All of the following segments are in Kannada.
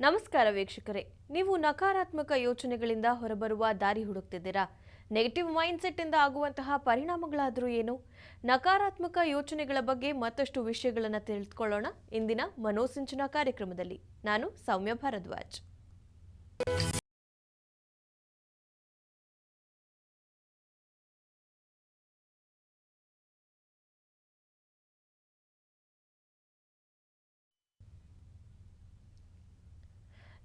ನಮಸ್ಕಾರ ವೀಕ್ಷಕರೇ, ನೀವು ನಕಾರಾತ್ಮಕ ಯೋಚನೆಗಳಿಂದ ಹೊರಬರುವ ದಾರಿ ಹುಡುಕ್ತಿದ್ದೀರಾ? ನೆಗೆಟಿವ್ ಮೈಂಡ್ಸೆಟ್ ಇಂದ ಆಗುವಂತಹ ಪರಿಣಾಮಗಳಾದರೂ ಏನು? ನಕಾರಾತ್ಮಕ ಯೋಚನೆಗಳ ಬಗ್ಗೆ ಮತ್ತಷ್ಟು ವಿಷಯಗಳನ್ನು ತಿಳಿದುಕೊಳ್ಳೋಣ ಇಂದಿನ ಮನೋಸಿಂಚನ ಕಾರ್ಯಕ್ರಮದಲ್ಲಿ. ನಾನು ಸೌಮ್ಯ ಭಾರದ್ವಾಜ್.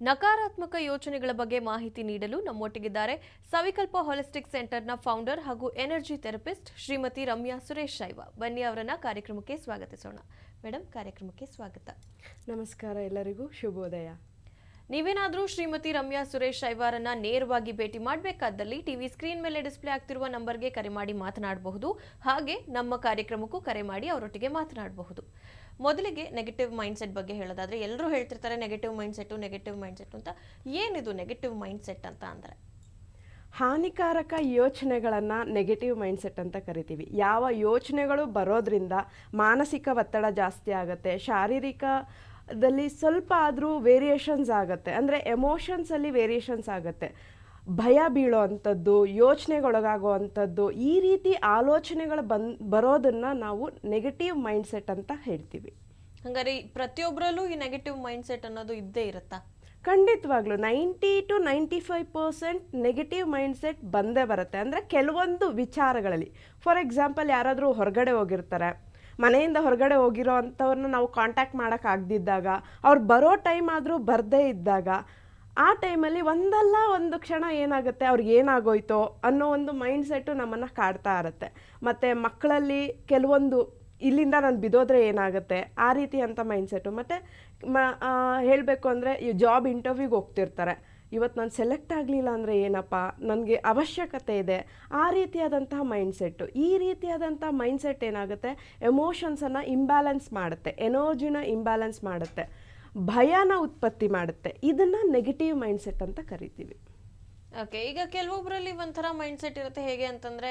ನಕಾರಾತ್ಮಕ ಯೋಚನೆಗಳ ಬಗ್ಗೆ ಮಾಹಿತಿ ನೀಡಲು ನಮ್ಮೊಟ್ಟಿಗಿದ್ದಾರೆ ಸವಿಕಲ್ಪ ಹೋಲಿಸ್ಟಿಕ್ ಸೆಂಟರ್ನ ಫೌಂಡರ್ ಹಾಗೂ ಎನರ್ಜಿ ಥೆರಪಿಸ್ಟ್ ಶ್ರೀಮತಿ ರಮ್ಯಾ ಸುರೇಶ್ ಶೈವ. ಬನ್ನಿ ಅವರನ್ನ ಕಾರ್ಯಕ್ರಮಕ್ಕೆ ಸ್ವಾಗತಿಸೋಣ. ಮೇಡಮ್, ಕಾರ್ಯಕ್ರಮಕ್ಕೆ ಸ್ವಾಗತ. ನಮಸ್ಕಾರ, ಎಲ್ಲರಿಗೂ ಶುಭೋದಯ. ನೀವೇನಾದರೂ ಶ್ರೀಮತಿ ರಮ್ಯಾ ಸುರೇಶ್ ಶೈವಾರನ್ನ ನೇರವಾಗಿ ಭೇಟಿ ಮಾಡಬೇಕಾದಲ್ಲಿ ಟಿವಿ ಸ್ಕ್ರೀನ್ ಮೇಲೆ ಡಿಸ್ಪ್ಲೇ ಆಗ್ತಿರುವ ನಂಬರ್ಗೆ ಕರೆ ಮಾಡಿ ಮಾತನಾಡಬಹುದು. ಹಾಗೆ ನಮ್ಮ ಕಾರ್ಯಕ್ರಮಕ್ಕೂ ಕರೆ ಮಾಡಿ ಅವರೊಟ್ಟಿಗೆ ಮಾತನಾಡಬಹುದು. ಮೊದಲಿಗೆ ನೆಗೆಟಿವ್ ಮೈಂಡ್ಸೆಟ್ ಬಗ್ಗೆ ಹೇಳೋದಾದ್ರೆ, ಎಲ್ಲರೂ ಹೇಳ್ತಿರ್ತಾರೆ ನೆಗೆಟಿವ್ ಮೈಂಡ್ಸೆಟ್ ಅಂತ. ಏನಿದು ನೆಗೆಟಿವ್ ಮೈಂಡ್ಸೆಟ್ ಅಂತ ಅಂದರೆ? ಹಾನಿಕಾರಕ ಯೋಚನೆಗಳನ್ನು ನೆಗೆಟಿವ್ ಮೈಂಡ್ಸೆಟ್ ಅಂತ ಕರಿತೀವಿ. ಯಾವ ಯೋಚನೆಗಳು ಬರೋದ್ರಿಂದ ಮಾನಸಿಕ ಒತ್ತಡ ಜಾಸ್ತಿ ಆಗುತ್ತೆ, ಶಾರೀರಿಕದಲ್ಲಿ ಸ್ವಲ್ಪ ಆದರೂ ವೇರಿಯೇಷನ್ಸ್ ಆಗುತ್ತೆ, ಅಂದರೆ ಎಮೋಷನ್ಸಲ್ಲಿ ವೇರಿಯೇಷನ್ಸ್ ಆಗುತ್ತೆ, ಭಯ ಬೀಳೋ ಅಂಥದ್ದು, ಯೋಚನೆಗೊಳಗಾಗೋ ಅಂಥದ್ದು, ಈ ರೀತಿ ಆಲೋಚನೆಗಳು ಬರೋದನ್ನು ನಾವು ನೆಗೆಟಿವ್ ಮೈಂಡ್ಸೆಟ್ ಅಂತ ಹೇಳ್ತೀವಿ. ಹಾಗಾದ್ರೆ ಪ್ರತಿಯೊಬ್ಬರಲ್ಲೂ ಈ ನೆಗೆಟಿವ್ ಮೈಂಡ್ಸೆಟ್ ಅನ್ನೋದು ಇದ್ದೇ ಇರುತ್ತಾ? ಖಂಡಿತವಾಗ್ಲೂ 90 to 95% ನೆಗೆಟಿವ್ ಮೈಂಡ್ಸೆಟ್ ಬಂದೇ ಬರುತ್ತೆ. ಅಂದರೆ ಕೆಲವೊಂದು ವಿಚಾರಗಳಲ್ಲಿ, ಫಾರ್ ಎಕ್ಸಾಂಪಲ್, ಯಾರಾದರೂ ಹೊರಗಡೆ ಹೋಗಿರ್ತಾರೆ, ಮನೆಯಿಂದ ಹೊರಗಡೆ ಹೋಗಿರೋ ಅಂಥವ್ರನ್ನ ನಾವು ಕಾಂಟ್ಯಾಕ್ಟ್ ಮಾಡೋಕ್ಕಾಗದಿದ್ದಾಗ, ಅವ್ರು ಬರೋ ಟೈಮ್ ಆದರೂ ಬರದೇ ಇದ್ದಾಗ, ಆ ಟೈಮಲ್ಲಿ ಒಂದಲ್ಲ ಒಂದು ಕ್ಷಣ ಏನಾಗುತ್ತೆ, ಅವ್ರಿಗೆ ಏನಾಗೋಯ್ತೋ ಅನ್ನೋ ಒಂದು ಮೈಂಡ್ಸೆಟ್ಟು ನಮ್ಮನ್ನು ಕಾಡ್ತಾ ಇರುತ್ತೆ. ಮತ್ತು ಮಕ್ಕಳಲ್ಲಿ ಕೆಲವೊಂದು, ಇಲ್ಲಿಂದ ನಾನು ಬಿದ್ದೋದ್ರೆ ಏನಾಗುತ್ತೆ, ಆ ರೀತಿ ಅಂತ ಮೈಂಡ್ಸೆಟ್ಟು. ಮತ್ತು ಹೇಳಬೇಕು ಅಂದರೆ, ಈ ಜಾಬ್ ಇಂಟರ್ವ್ಯೂಗೆ ಹೋಗ್ತಿರ್ತಾರೆ, ಇವತ್ತು ನಾನು ಸೆಲೆಕ್ಟ್ ಆಗಲಿಲ್ಲ ಅಂದರೆ ಏನಪ್ಪ, ನನಗೆ ಅವಶ್ಯಕತೆ ಇದೆ, ಆ ರೀತಿಯಾದಂತಹ ಮೈಂಡ್ಸೆಟ್ಟು. ಈ ರೀತಿಯಾದಂಥ ಮೈಂಡ್ಸೆಟ್ ಏನಾಗುತ್ತೆ, ಎಮೋಷನ್ಸನ್ನು ಇಂಬ್ಯಾಲೆನ್ಸ್ ಮಾಡುತ್ತೆ, ಎನರ್ಜಿನ ಇಂಬ್ಯಾಲೆನ್ಸ್ ಮಾಡುತ್ತೆ, ಭಯನ ಉತ್ಪತ್ತಿ ಮಾಡುತ್ತೆ. ಇದನ್ನು ನೆಗೆಟಿವ್ ಮೈಂಡ್ಸೆಟ್ ಅಂತ ಕರಿತೀವಿ. ಓಕೆ, ಈಗ ಕೆಲವೊಬ್ಬರಲ್ಲಿ ಒಂಥರ ಮೈಂಡ್ಸೆಟ್ ಇರುತ್ತೆ. ಹೇಗೆ ಅಂತಂದ್ರೆ,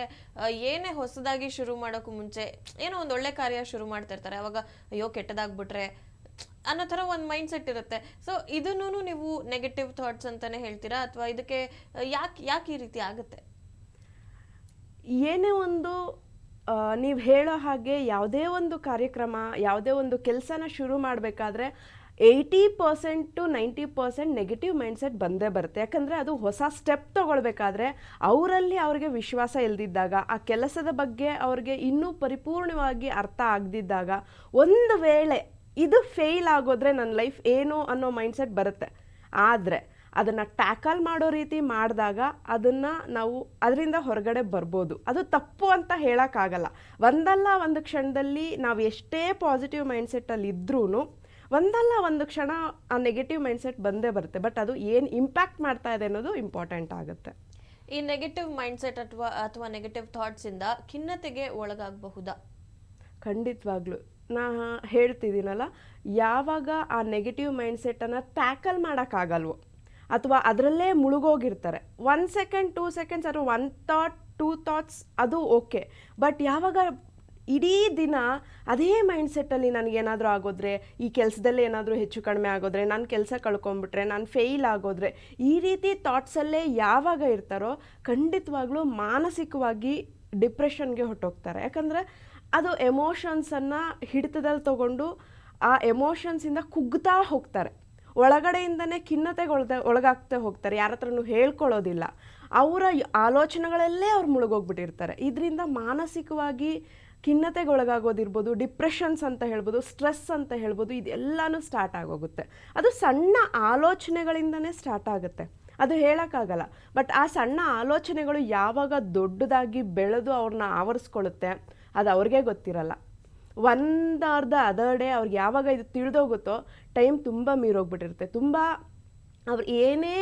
ಏನೇ ಹೊಸದಾಗಿ ಶುರು ಮಾಡೋಕ್ಕೂ ಮುಂಚೆ ಏನೋ ಒಂದು ಒಳ್ಳೆ ಕಾರ್ಯ ಶುರು ಮಾಡ್ತಿರ್ತಾರೆ, ಅವಾಗ ಅಯ್ಯೋ ಕೆಟ್ಟದಾಗ್ಬಿಟ್ರೆ ಅನ್ನೋ ಥರ ಒಂದು ಮೈಂಡ್ಸೆಟ್ ಇರುತ್ತೆ. ಸೊ ಇದನ್ನು ನೀವು ನೆಗೆಟಿವ್ ಥಾಟ್ಸ್ ಅಂತಾನೆ ಹೇಳ್ತೀರಾ, ಅಥವಾ ಇದಕ್ಕೆ ಯಾಕೆ ಈ ರೀತಿ ಆಗುತ್ತೆ? ಏನೇ ಒಂದು ನೀವು ಹೇಳೋ ಹಾಗೆ ಯಾವುದೇ ಒಂದು ಕಾರ್ಯಕ್ರಮ, ಯಾವುದೇ ಒಂದು ಕೆಲಸನ ಶುರು ಮಾಡಬೇಕಾದ್ರೆ 80% to 90% ನೆಗೆಟಿವ್ ಮೈಂಡ್ಸೆಟ್ ಬಂದೇ ಬರುತ್ತೆ. ಯಾಕಂದರೆ ಅದು ಹೊಸ ಸ್ಟೆಪ್ ತೊಗೊಳ್ಬೇಕಾದ್ರೆ ಅವರಲ್ಲಿ ಅವ್ರಿಗೆ ವಿಶ್ವಾಸ ಇಲ್ದಿದ್ದಾಗ, ಆ ಕೆಲಸದ ಬಗ್ಗೆ ಅವ್ರಿಗೆ ಇನ್ನೂ ಪರಿಪೂರ್ಣವಾಗಿ ಅರ್ಥ ಆಗದಿದ್ದಾಗ, ಒಂದು ವೇಳೆ ಇದು ಫೇಲ್ ಆಗೋದ್ರೆ ನನ್ನ ಲೈಫ್ ಏನು ಅನ್ನೋ ಮೈಂಡ್ಸೆಟ್ ಬರುತ್ತೆ. ಆದರೆ ಅದನ್ನು ಟ್ಯಾಕಲ್ ಮಾಡೋ ರೀತಿ ಮಾಡಿದಾಗ ಅದನ್ನು ನಾವು ಅದರಿಂದ ಹೊರಗಡೆ ಬರ್ಬೋದು. ಅದು ತಪ್ಪು ಅಂತ ಹೇಳೋಕ್ಕಾಗಲ್ಲ. ಒಂದಲ್ಲ ಒಂದು ಕ್ಷಣದಲ್ಲಿ ನಾವು ಎಷ್ಟೇ ಪಾಸಿಟಿವ್ ಮೈಂಡ್ಸೆಟ್ಟಲ್ಲಿ ಇದ್ರೂ ಒಂದಲ್ಲ ಒಂದು ಕ್ಷಣ ಆ ನೆಗೆಟಿವ್ ಮೈಂಡ್ಸೆಟ್ ಬಂದೇ ಬರುತ್ತೆ. ಬಟ್ ಅದು ಏನು ಇಂಪ್ಯಾಕ್ಟ್ ಮಾಡ್ತಾ ಇದೆ ಅನ್ನೋದು ಇಂಪಾರ್ಟೆಂಟ್ ಆಗುತ್ತೆ. ಈ ನೆಗೆಟಿವ್ ಮೈಂಡ್ಸೆಟ್ ಅಥವಾ ನೆಗೆಟಿವ್ ಥಾಟ್ಸಿಂದ ಖಿನ್ನತೆಗೆ ಒಳಗಾಗಬಹುದಾ? ಖಂಡಿತವಾಗ್ಲೂ. ನಾ ಹೇಳ್ತಿದ್ದೀನಲ್ಲ, ಯಾವಾಗ ಆ ನೆಗೆಟಿವ್ ಮೈಂಡ್ಸೆಟ್ಟನ್ನು ಟ್ಯಾಕಲ್ ಮಾಡೋಕ್ಕಾಗಲ್ವೋ, ಅಥವಾ ಅದರಲ್ಲೇ ಮುಳುಗೋಗಿರ್ತಾರೆ, 1 ಸೆಕೆಂಡ್ 2 ಸೆಕೆಂಡ್ಸ್ ಅಥವಾ 1 ಥಾಟ್ 2 ಥಾಟ್ಸ್ ಅದು ಓಕೆ. ಬಟ್ ಯಾವಾಗ ಇಡೀ ದಿನ ಅದೇ ಮೈಂಡ್ಸೆಟ್ಟಲ್ಲಿ ನನಗೇನಾದರೂ ಆಗೋದ್ರೆ, ಈ ಕೆಲಸದಲ್ಲಿ ಏನಾದರೂ ಹೆಚ್ಚು ಕಡಿಮೆ ಆಗೋದ್ರೆ, ನಾನು ಕೆಲಸ ಕಳ್ಕೊಂಬಿಟ್ರೆ, ನಾನು ಫೇಲ್ ಆಗೋದ್ರೆ, ಈ ರೀತಿ ಥಾಟ್ಸಲ್ಲೇ ಯಾವಾಗ ಇರ್ತಾರೋ ಖಂಡಿತವಾಗ್ಲೂ ಮಾನಸಿಕವಾಗಿ ಡಿಪ್ರೆಷನ್ಗೆ ಹೊರಟೋಗ್ತಾರೆ. ಯಾಕಂದರೆ ಅದು ಎಮೋಷನ್ಸನ್ನು ಹಿಡಿತದಲ್ಲಿ ತಗೊಂಡು ಆ ಎಮೋಷನ್ಸಿಂದ ಕುಗ್ತಾ ಹೋಗ್ತಾರೆ, ಒಳಗಡೆಯಿಂದನೇ ಖಿನ್ನತೆಗೆ ಒಳಗಾಗ್ತಾ ಹೋಗ್ತಾರೆ, ಯಾರ ಹತ್ರನೂ ಹೇಳ್ಕೊಳ್ಳೋದಿಲ್ಲ, ಅವರ ಆಲೋಚನೆಗಳಲ್ಲೇ ಅವ್ರು ಮುಳುಗೋಗ್ಬಿಟ್ಟಿರ್ತಾರೆ. ಇದರಿಂದ ಮಾನಸಿಕವಾಗಿ ಖಿನ್ನತೆಗೆ ಒಳಗಾಗೋದಿರ್ಬೋದು, ಡಿಪ್ರೆಷನ್ಸ್ ಅಂತ ಹೇಳ್ಬೋದು, ಸ್ಟ್ರೆಸ್ ಅಂತ ಹೇಳ್ಬೋದು, ಇದೆಲ್ಲನೂ ಸ್ಟಾರ್ಟ್ ಆಗೋಗುತ್ತೆ. ಅದು ಸಣ್ಣ ಆಲೋಚನೆಗಳಿಂದನೇ ಸ್ಟಾರ್ಟ್ ಆಗುತ್ತೆ, ಅದು ಹೇಳೋಕ್ಕಾಗಲ್ಲ. ಬಟ್ ಆ ಸಣ್ಣ ಆಲೋಚನೆಗಳು ಯಾವಾಗ ದೊಡ್ಡದಾಗಿ ಬೆಳೆದು ಅವ್ರನ್ನ ಆವರಿಸ್ಕೊಳ್ಳುತ್ತೆ, ಅದು ಅವ್ರಿಗೆ ಗೊತ್ತಿರಲ್ಲ. ಒಂದು ಆರ್ ದ ಅದರ್ ಡೇ ಅವ್ರಿಗೆ ಯಾವಾಗ ಇದು ತಿಳಿದೋಗುತ್ತೋ ಟೈಮ್ ತುಂಬ ಮೀರೋಗ್ಬಿಟ್ಟಿರುತ್ತೆ. ತುಂಬ ಅವ್ರು ಏನೇ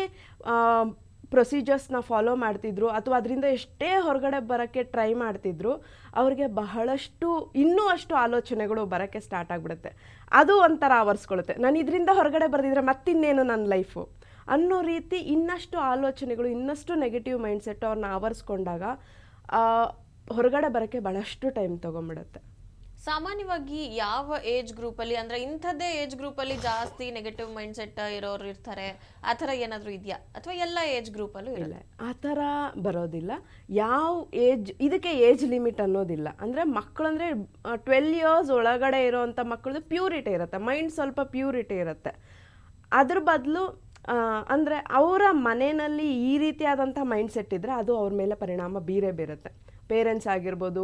ಪ್ರೊಸೀಜರ್ಸ್ನ ಫಾಲೋ ಮಾಡ್ತಿದ್ರು ಅಥವಾ ಅದರಿಂದ ಎಷ್ಟೇ ಹೊರಗಡೆ ಬರೋಕ್ಕೆ ಟ್ರೈ ಮಾಡ್ತಿದ್ರು, ಅವ್ರಿಗೆ ಬಹಳಷ್ಟು ಇನ್ನೂ ಅಷ್ಟು ಆಲೋಚನೆಗಳು ಬರೋಕ್ಕೆ ಸ್ಟಾರ್ಟ್ ಆಗಿಬಿಡುತ್ತೆ. ಅದು ಒಂಥರ ಆವರಿಸ್ಕೊಳ್ಳುತ್ತೆ, ನಾನು ಇದರಿಂದ ಹೊರಗಡೆ ಬರೆದಿದ್ರೆ ಮತ್ತಿನ್ನೇನು ನನ್ನ ಲೈಫು ಅನ್ನೋ ರೀತಿ ಇನ್ನಷ್ಟು ಆಲೋಚನೆಗಳು, ಇನ್ನಷ್ಟು ನೆಗೆಟಿವ್ ಮೈಂಡ್ಸೆಟ್ ಅವ್ರನ್ನ ಆವರಿಸ್ಕೊಂಡಾಗ ಹೊರಗಡೆ ಬರೋಕ್ಕೆ ಭಾಳಷ್ಟು ಟೈಮ್ ತೊಗೊಂಬಿಡುತ್ತೆ. ಸಾಮಾನ್ಯವಾಗಿ ಯಾವ ಏಜ್ ಗ್ರೂಪ್ ಅಲ್ಲಿ, ಅಂದ್ರೆ ಇಂಥದ್ದೇ ಏಜ್ ಗ್ರೂಪ್ ಅಲ್ಲಿ ಜಾಸ್ತಿ ನೆಗೆಟಿವ್ ಮೈಂಡ್ ಸೆಟ್ ಇರೋರು ಇರ್ತಾರೆ, ಆ ಥರ ಏನಾದರೂ ಇದೆಯಾ ಅಥವಾ ಎಲ್ಲ ಏಜ್ ಗ್ರೂಪ್ ಅಲ್ಲೂ ಇಲ್ಲ, ಆ ಥರ ಬರೋದಿಲ್ಲ. ಯಾವ ಏಜ್, ಇದಕ್ಕೆ ಏಜ್ ಲಿಮಿಟ್ ಅನ್ನೋದಿಲ್ಲ. ಅಂದರೆ ಮಕ್ಕಳಂದರೆ 12 ಇಯರ್ಸ್ ಒಳಗಡೆ ಇರೋವಂಥ ಮಕ್ಕಳದು ಪ್ಯೂರಿಟಿ ಇರುತ್ತೆ, ಮೈಂಡ್ ಸ್ವಲ್ಪ ಪ್ಯೂರಿಟಿ ಇರುತ್ತೆ. ಅದ್ರ ಬದಲು ಅಂದರೆ ಅವರ ಮನೆಯಲ್ಲಿ ಈ ರೀತಿಯಾದಂಥ ಮೈಂಡ್ ಸೆಟ್ ಇದ್ದರೆ ಅದು ಅವ್ರ ಮೇಲೆ ಪರಿಣಾಮ ಬೀರುತ್ತೆ. ಪೇರೆಂಟ್ಸ್ ಆಗಿರ್ಬೋದು,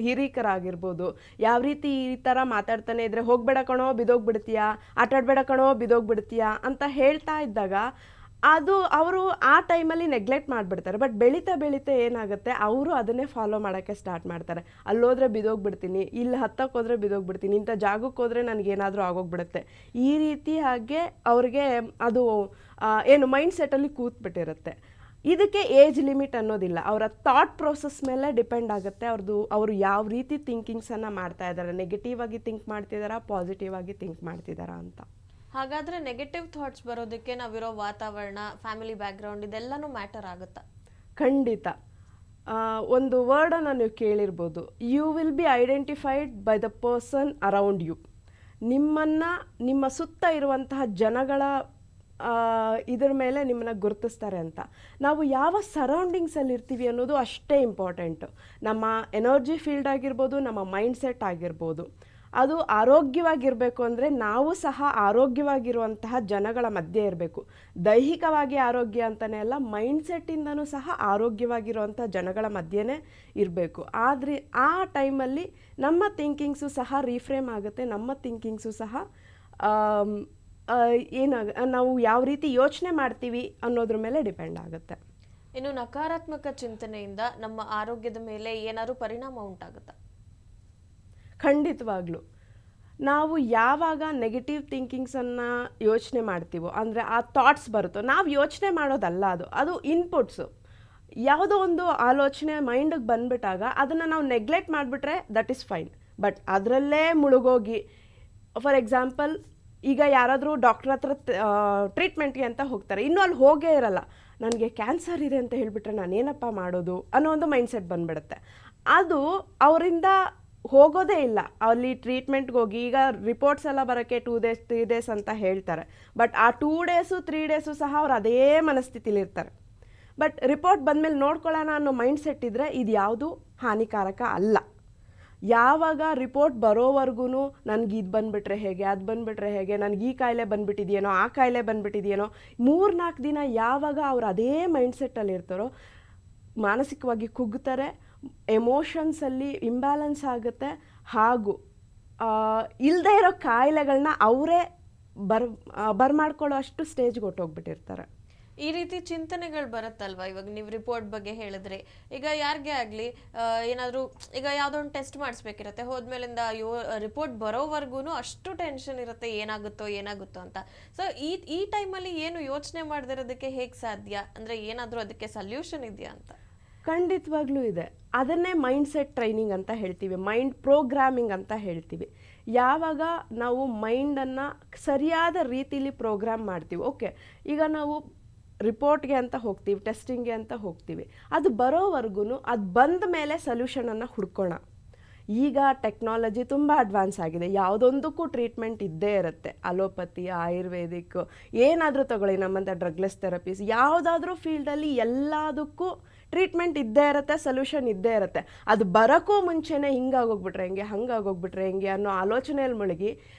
ಹಿರೀಕರಾಗಿರ್ಬೋದು, ಯಾವ ರೀತಿ ಈ ಥರ ಮಾತಾಡ್ತಾನೆ ಇದ್ದರೆ ಹೋಗ್ಬೇಡ ಕಣೋ ಬಿದೋಗ್ಬಿಡ್ತೀಯಾ, ಆಟಾಡಬೇಡ ಕಣೋ ಬಿದೋಗ್ಬಿಡ್ತೀಯಾ ಅಂತ ಹೇಳ್ತಾ ಇದ್ದಾಗ ಅದು ಅವರು ಆ ಟೈಮಲ್ಲಿ ನೆಗ್ಲೆಕ್ಟ್ ಮಾಡಿಬಿಡ್ತಾರೆ. ಬಟ್ ಬೆಳೀತಾ ಬೆಳೀತಾ ಏನಾಗುತ್ತೆ, ಅವರು ಅದನ್ನೇ ಫಾಲೋ ಮಾಡೋಕ್ಕೆ ಸ್ಟಾರ್ಟ್ ಮಾಡ್ತಾರೆ. ಅಲ್ಲೋದ್ರೆ ಬಿದೋಗ್ಬಿಡ್ತೀನಿ, ಇಲ್ಲಿ ಹತ್ತಕ್ಕೆ ಹೋದರೆ ಬಿದೋಗ್ಬಿಡ್ತೀನಿ, ಇಂಥ ಜಾಗಕ್ಕೆ ಹೋದರೆ ನನಗೇನಾದರೂ ಆಗೋಗ್ಬಿಡುತ್ತೆ, ಈ ರೀತಿ ಹಾಗೆ ಅವ್ರಿಗೆ ಅದು ಏನು ಮೈಂಡ್ ಸೆಟ್ಟಲ್ಲಿ ಕೂತ್ಬಿಟ್ಟಿರುತ್ತೆ. ಇದಕ್ಕೆ ಏಜ್ ಲಿಮಿಟ್ ಅನ್ನೋದಿಲ್ಲ, ಅವರ ಥಾಟ್ ಪ್ರೋಸೆಸ್ ಮೇಲೆ ಡಿಪೆಂಡ್ ಆಗುತ್ತೆ. ಅವರು ಯಾವ ರೀತಿ ಥಿಂಕಿಂಗ್ಸನ್ನು ಮಾಡ್ತಾ ಇದ್ದಾರೆ, ನೆಗೆಟಿವ್ ಆಗಿ ಥಿಂಕ್ ಮಾಡ್ತಿದ್ದಾರಾ, ಪಾಸಿಟಿವ್ ಆಗಿ ಥಿಂಕ್ ಮಾಡ್ತಿದ್ದಾರಾ ಅಂತ. ಹಾಗಾದ್ರೆ ನೆಗೆಟಿವ್ ಥಾಟ್ಸ್ ಬರೋದಕ್ಕೆ ನಾವಿರೋ ವಾತಾವರಣ, ಫ್ಯಾಮಿಲಿ ಬ್ಯಾಕ್ಗ್ರೌಂಡ್ ಇದೆಲ್ಲನೂ ಮ್ಯಾಟರ್ ಆಗುತ್ತಾ? ಖಂಡಿತ. ಒಂದು ವರ್ಡನ್ನು ನೀವು ಕೇಳಿರ್ಬೋದು, you will be identified by the person around you. ನಿಮ್ಮ ಸುತ್ತ ಇರುವಂತಹ ಜನಗಳ ಇದ್ರ ಮೇಲೆ ನಿಮ್ಮನ್ನು ಗುರುತಿಸ್ತಾರೆ ಅಂತ. ನಾವು ಯಾವ ಸರೌಂಡಿಂಗ್ಸಲ್ಲಿ ಇರ್ತೀವಿ ಅನ್ನೋದು ಅಷ್ಟೇ ಇಂಪಾರ್ಟೆಂಟು. ನಮ್ಮ ಎನರ್ಜಿ ಫೀಲ್ಡ್ ಆಗಿರ್ಬೋದು, ನಮ್ಮ ಮೈಂಡ್ ಸೆಟ್ ಆಗಿರ್ಬೋದು, ಅದು ಆರೋಗ್ಯವಾಗಿರಬೇಕು ಅಂದರೆ ನಾವು ಸಹ ಆರೋಗ್ಯವಾಗಿರುವಂತಹ ಜನಗಳ ಮಧ್ಯೆ ಇರಬೇಕು. ದೈಹಿಕವಾಗಿ ಆರೋಗ್ಯ ಅಂತಲೇ ಅಲ್ಲ, ಮೈಂಡ್ ಸೆಟ್ಟಿಂದನೂ ಸಹ ಆರೋಗ್ಯವಾಗಿರುವಂಥ ಜನಗಳ ಮಧ್ಯೆನೇ ಇರಬೇಕು. ಆದರೆ ಆ ಟೈಮಲ್ಲಿ ನಮ್ಮ ಥಿಂಕಿಂಗ್ಸು ಸಹ ರೀಫ್ರೇಮ್ ಆಗುತ್ತೆ, ನಮ್ಮ ಥಿಂಕಿಂಗ್ಸು ಸಹ ನಾವು ಯಾವ ರೀತಿ ಯೋಚನೆ ಮಾಡ್ತೀವಿ ಅನ್ನೋದ್ರ ಮೇಲೆ ಡಿಪೆಂಡ್ ಆಗುತ್ತೆ. ಇನ್ನು ನಕಾರಾತ್ಮಕ ಚಿಂತನೆಯಿಂದ ನಮ್ಮ ಆರೋಗ್ಯದ ಮೇಲೆ ಏನಾದರೂ ಪರಿಣಾಮ ಉಂಟಾಗುತ್ತಾ? ಖಂಡಿತವಾಗ್ಲೂ. ನಾವು ಯಾವಾಗ ನೆಗೆಟಿವ್ ಥಿಂಕಿಂಗ್ಸನ್ನು ಯೋಚನೆ ಮಾಡ್ತೀವೋ, ಅಂದರೆ ಆ ಥಾಟ್ಸ್ ಬರುತ್ತೋ, ನಾವು ಯೋಚನೆ ಮಾಡೋದಲ್ಲ, ಅದು ಇನ್ಪುಟ್ಸು. ಯಾವುದೋ ಒಂದು ಆಲೋಚನೆ ಮೈಂಡಿಗೆ ಬಂದುಬಿಟ್ಟಾಗ ಅದನ್ನು ನಾವು ನೆಗ್ಲೆಕ್ಟ್ ಮಾಡಿಬಿಟ್ರೆ ದಟ್ ಈಸ್ ಫೈನ್. ಬಟ್ ಅದರಲ್ಲೇ ಮುಳುಗೋಗಿ, ಫಾರ್ ಎಕ್ಸಾಂಪಲ್, ಈಗ ಯಾರಾದರೂ ಡಾಕ್ಟ್ರ್ ಹತ್ರ ಟ್ರೀಟ್ಮೆಂಟ್ಗೆ ಅಂತ ಹೋಗ್ತಾರೆ, ಇನ್ನೂ ಅಲ್ಲಿ ಹೋಗೇ ಇರಲ್ಲ, ನನಗೆ ಕ್ಯಾನ್ಸರ್ ಇದೆ ಅಂತ ಹೇಳಿಬಿಟ್ರೆ ನಾನೇನಪ್ಪ ಮಾಡೋದು ಅನ್ನೋ ಒಂದು ಮೈಂಡ್ಸೆಟ್ ಬಂದುಬಿಡುತ್ತೆ. ಅದು ಅವರಿಂದ ಹೋಗೋದೇ ಇಲ್ಲ. ಅಲ್ಲಿ ಟ್ರೀಟ್ಮೆಂಟ್ಗೆ ಹೋಗಿ ಈಗ ರಿಪೋರ್ಟ್ಸ್ ಎಲ್ಲ ಬರೋಕ್ಕೆ 2 days 3 days ಅಂತ ಹೇಳ್ತಾರೆ. ಬಟ್ ಆ 2 days 3 days ಸಹ ಅವ್ರು ಅದೇ ಮನಸ್ಥಿತಿಲಿರ್ತಾರೆ. ಬಟ್ ರಿಪೋರ್ಟ್ ಬಂದಮೇಲೆ ನೋಡ್ಕೊಳ್ಳೋಣ ಅನ್ನೋ ಮೈಂಡ್ ಸೆಟ್ ಇದ್ದರೆ ಇದು ಯಾವುದು ಹಾನಿಕಾರಕ ಅಲ್ಲ. ಯಾವಾಗ ರಿಪೋರ್ಟ್ ಬರೋವರೆಗೂ ನನಗೆ ಇದು ಬಂದುಬಿಟ್ರೆ ಹೇಗೆ, ಅದು ಬಂದುಬಿಟ್ರೆ ಹೇಗೆ, ನನಗೆ ಈ ಕಾಯಿಲೆ ಬಂದುಬಿಟ್ಟಿದೆಯೇನೋ, ಆ ಕಾಯಿಲೆ ಬಂದುಬಿಟ್ಟಿದೆಯೇನೋ, 3-4 ದಿನ ಯಾವಾಗ ಅವ್ರು ಅದೇ ಮೈಂಡ್ ಸೆಟ್ಟಲ್ಲಿ ಇರ್ತಾರೋ ಮಾನಸಿಕವಾಗಿ ಕುಗ್ತಾರೆ, ಎಮೋಷನ್ಸಲ್ಲಿ ಇಂಬ್ಯಾಲೆನ್ಸ್ ಆಗುತ್ತೆ, ಹಾಗೂ ಇಲ್ಲದೆ ಇರೋ ಕಾಯಿಲೆಗಳನ್ನ ಅವರೇ ಬರ್ಮಾಡ್ಕೊಳ್ಳೋ ಅಷ್ಟು ಸ್ಟೇಜ್ಗೆ ಹೊಟ್ಟೋಗ್ಬಿಟ್ಟಿರ್ತಾರೆ. ಈ ರೀತಿ ಚಿಂತನೆಗಳು ಬರುತ್ತಲ್ವಾ? ಇವಾಗ ನೀವು ರಿಪೋರ್ಟ್ ಬಗ್ಗೆ ಹೇಳಿದ್ರಿ, ಈಗ ಯಾರಿಗೆ ಆಗಲಿ ಏನಾದರೂ ಈಗ ಯಾವುದೋ ಒಂದು ಟೆಸ್ಟ್ ಮಾಡಿಸ್ಬೇಕಿರುತ್ತೆ, ಹೋದ್ಮೇಲಿಂದ ಅಯ್ಯೋ ರಿಪೋರ್ಟ್ ಬರೋವರೆಗೂ ಅಷ್ಟು ಟೆನ್ಷನ್ ಇರುತ್ತೆ, ಏನಾಗುತ್ತೋ ಅಂತ. ಸೊ ಈ ಟೈಮಲ್ಲಿ ಏನು ಯೋಚನೆ ಮಾಡದಿರೋದಕ್ಕೆ ಹೇಗೆ ಸಾಧ್ಯ? ಅಂದರೆ ಏನಾದರೂ ಅದಕ್ಕೆ ಸಲ್ಯೂಷನ್ ಇದೆಯಾ ಅಂತ? ಖಂಡಿತವಾಗ್ಲೂ ಇದೆ. ಅದನ್ನೇ ಮೈಂಡ್ ಸೆಟ್ ಟ್ರೈನಿಂಗ್ ಅಂತ ಹೇಳ್ತೀವಿ, ಮೈಂಡ್ ಪ್ರೋಗ್ರಾಮಿಂಗ್ ಅಂತ ಹೇಳ್ತೀವಿ. ಯಾವಾಗ ನಾವು ಮೈಂಡನ್ನು ಸರಿಯಾದ ರೀತಿಲಿ ಪ್ರೋಗ್ರಾಮ್ ಮಾಡ್ತೀವಿ, ಓಕೆ, ಈಗ ನಾವು ರಿಪೋರ್ಟ್ಗೆ ಅಂತ ಹೋಗ್ತೀವಿ, ಟೆಸ್ಟಿಂಗ್ಗೆ ಅಂತ ಹೋಗ್ತೀವಿ, ಅದು ಬರೋವರೆಗೂ ಅದು ಬಂದ ಮೇಲೆ ಸೊಲ್ಯೂಷನನ್ನು ಹುಡ್ಕೋಣ. ಈಗ ಟೆಕ್ನಾಲಜಿ ತುಂಬ ಅಡ್ವಾನ್ಸ್ ಆಗಿದೆ, ಯಾವುದೊಂದಕ್ಕೂ ಟ್ರೀಟ್ಮೆಂಟ್ ಇದ್ದೇ ಇರುತ್ತೆ. ಅಲೋಪತಿ, ಆಯುರ್ವೇದಿಕ್, ಏನಾದರೂ ತಗೊಳ್ಳಿ, ನಮ್ಮಂಥ ಡ್ರಗ್ಲೆಸ್ ಥೆರಪೀಸ್, ಯಾವುದಾದ್ರೂ ಫೀಲ್ಡಲ್ಲಿ ಎಲ್ಲದಕ್ಕೂ ಟ್ರೀಟ್ಮೆಂಟ್ ಇದ್ದೇ ಇರುತ್ತೆ, ಸೊಲ್ಯೂಷನ್ ಇದ್ದೇ ಇರುತ್ತೆ. ಅದು ಬರೋಕ್ಕೂ ಮುಂಚೆನೇ ಹಿಂಗಾಗೋಗ್ಬಿಟ್ರೆ ಹೆಂಗೆ, ಹಂಗಾಗೋಗ್ಬಿಟ್ರೆ ಹೆಂಗೆ ಅನ್ನೋ ಆಲೋಚನೆಯಲ್ಲಿ ಮುಳುಗಿ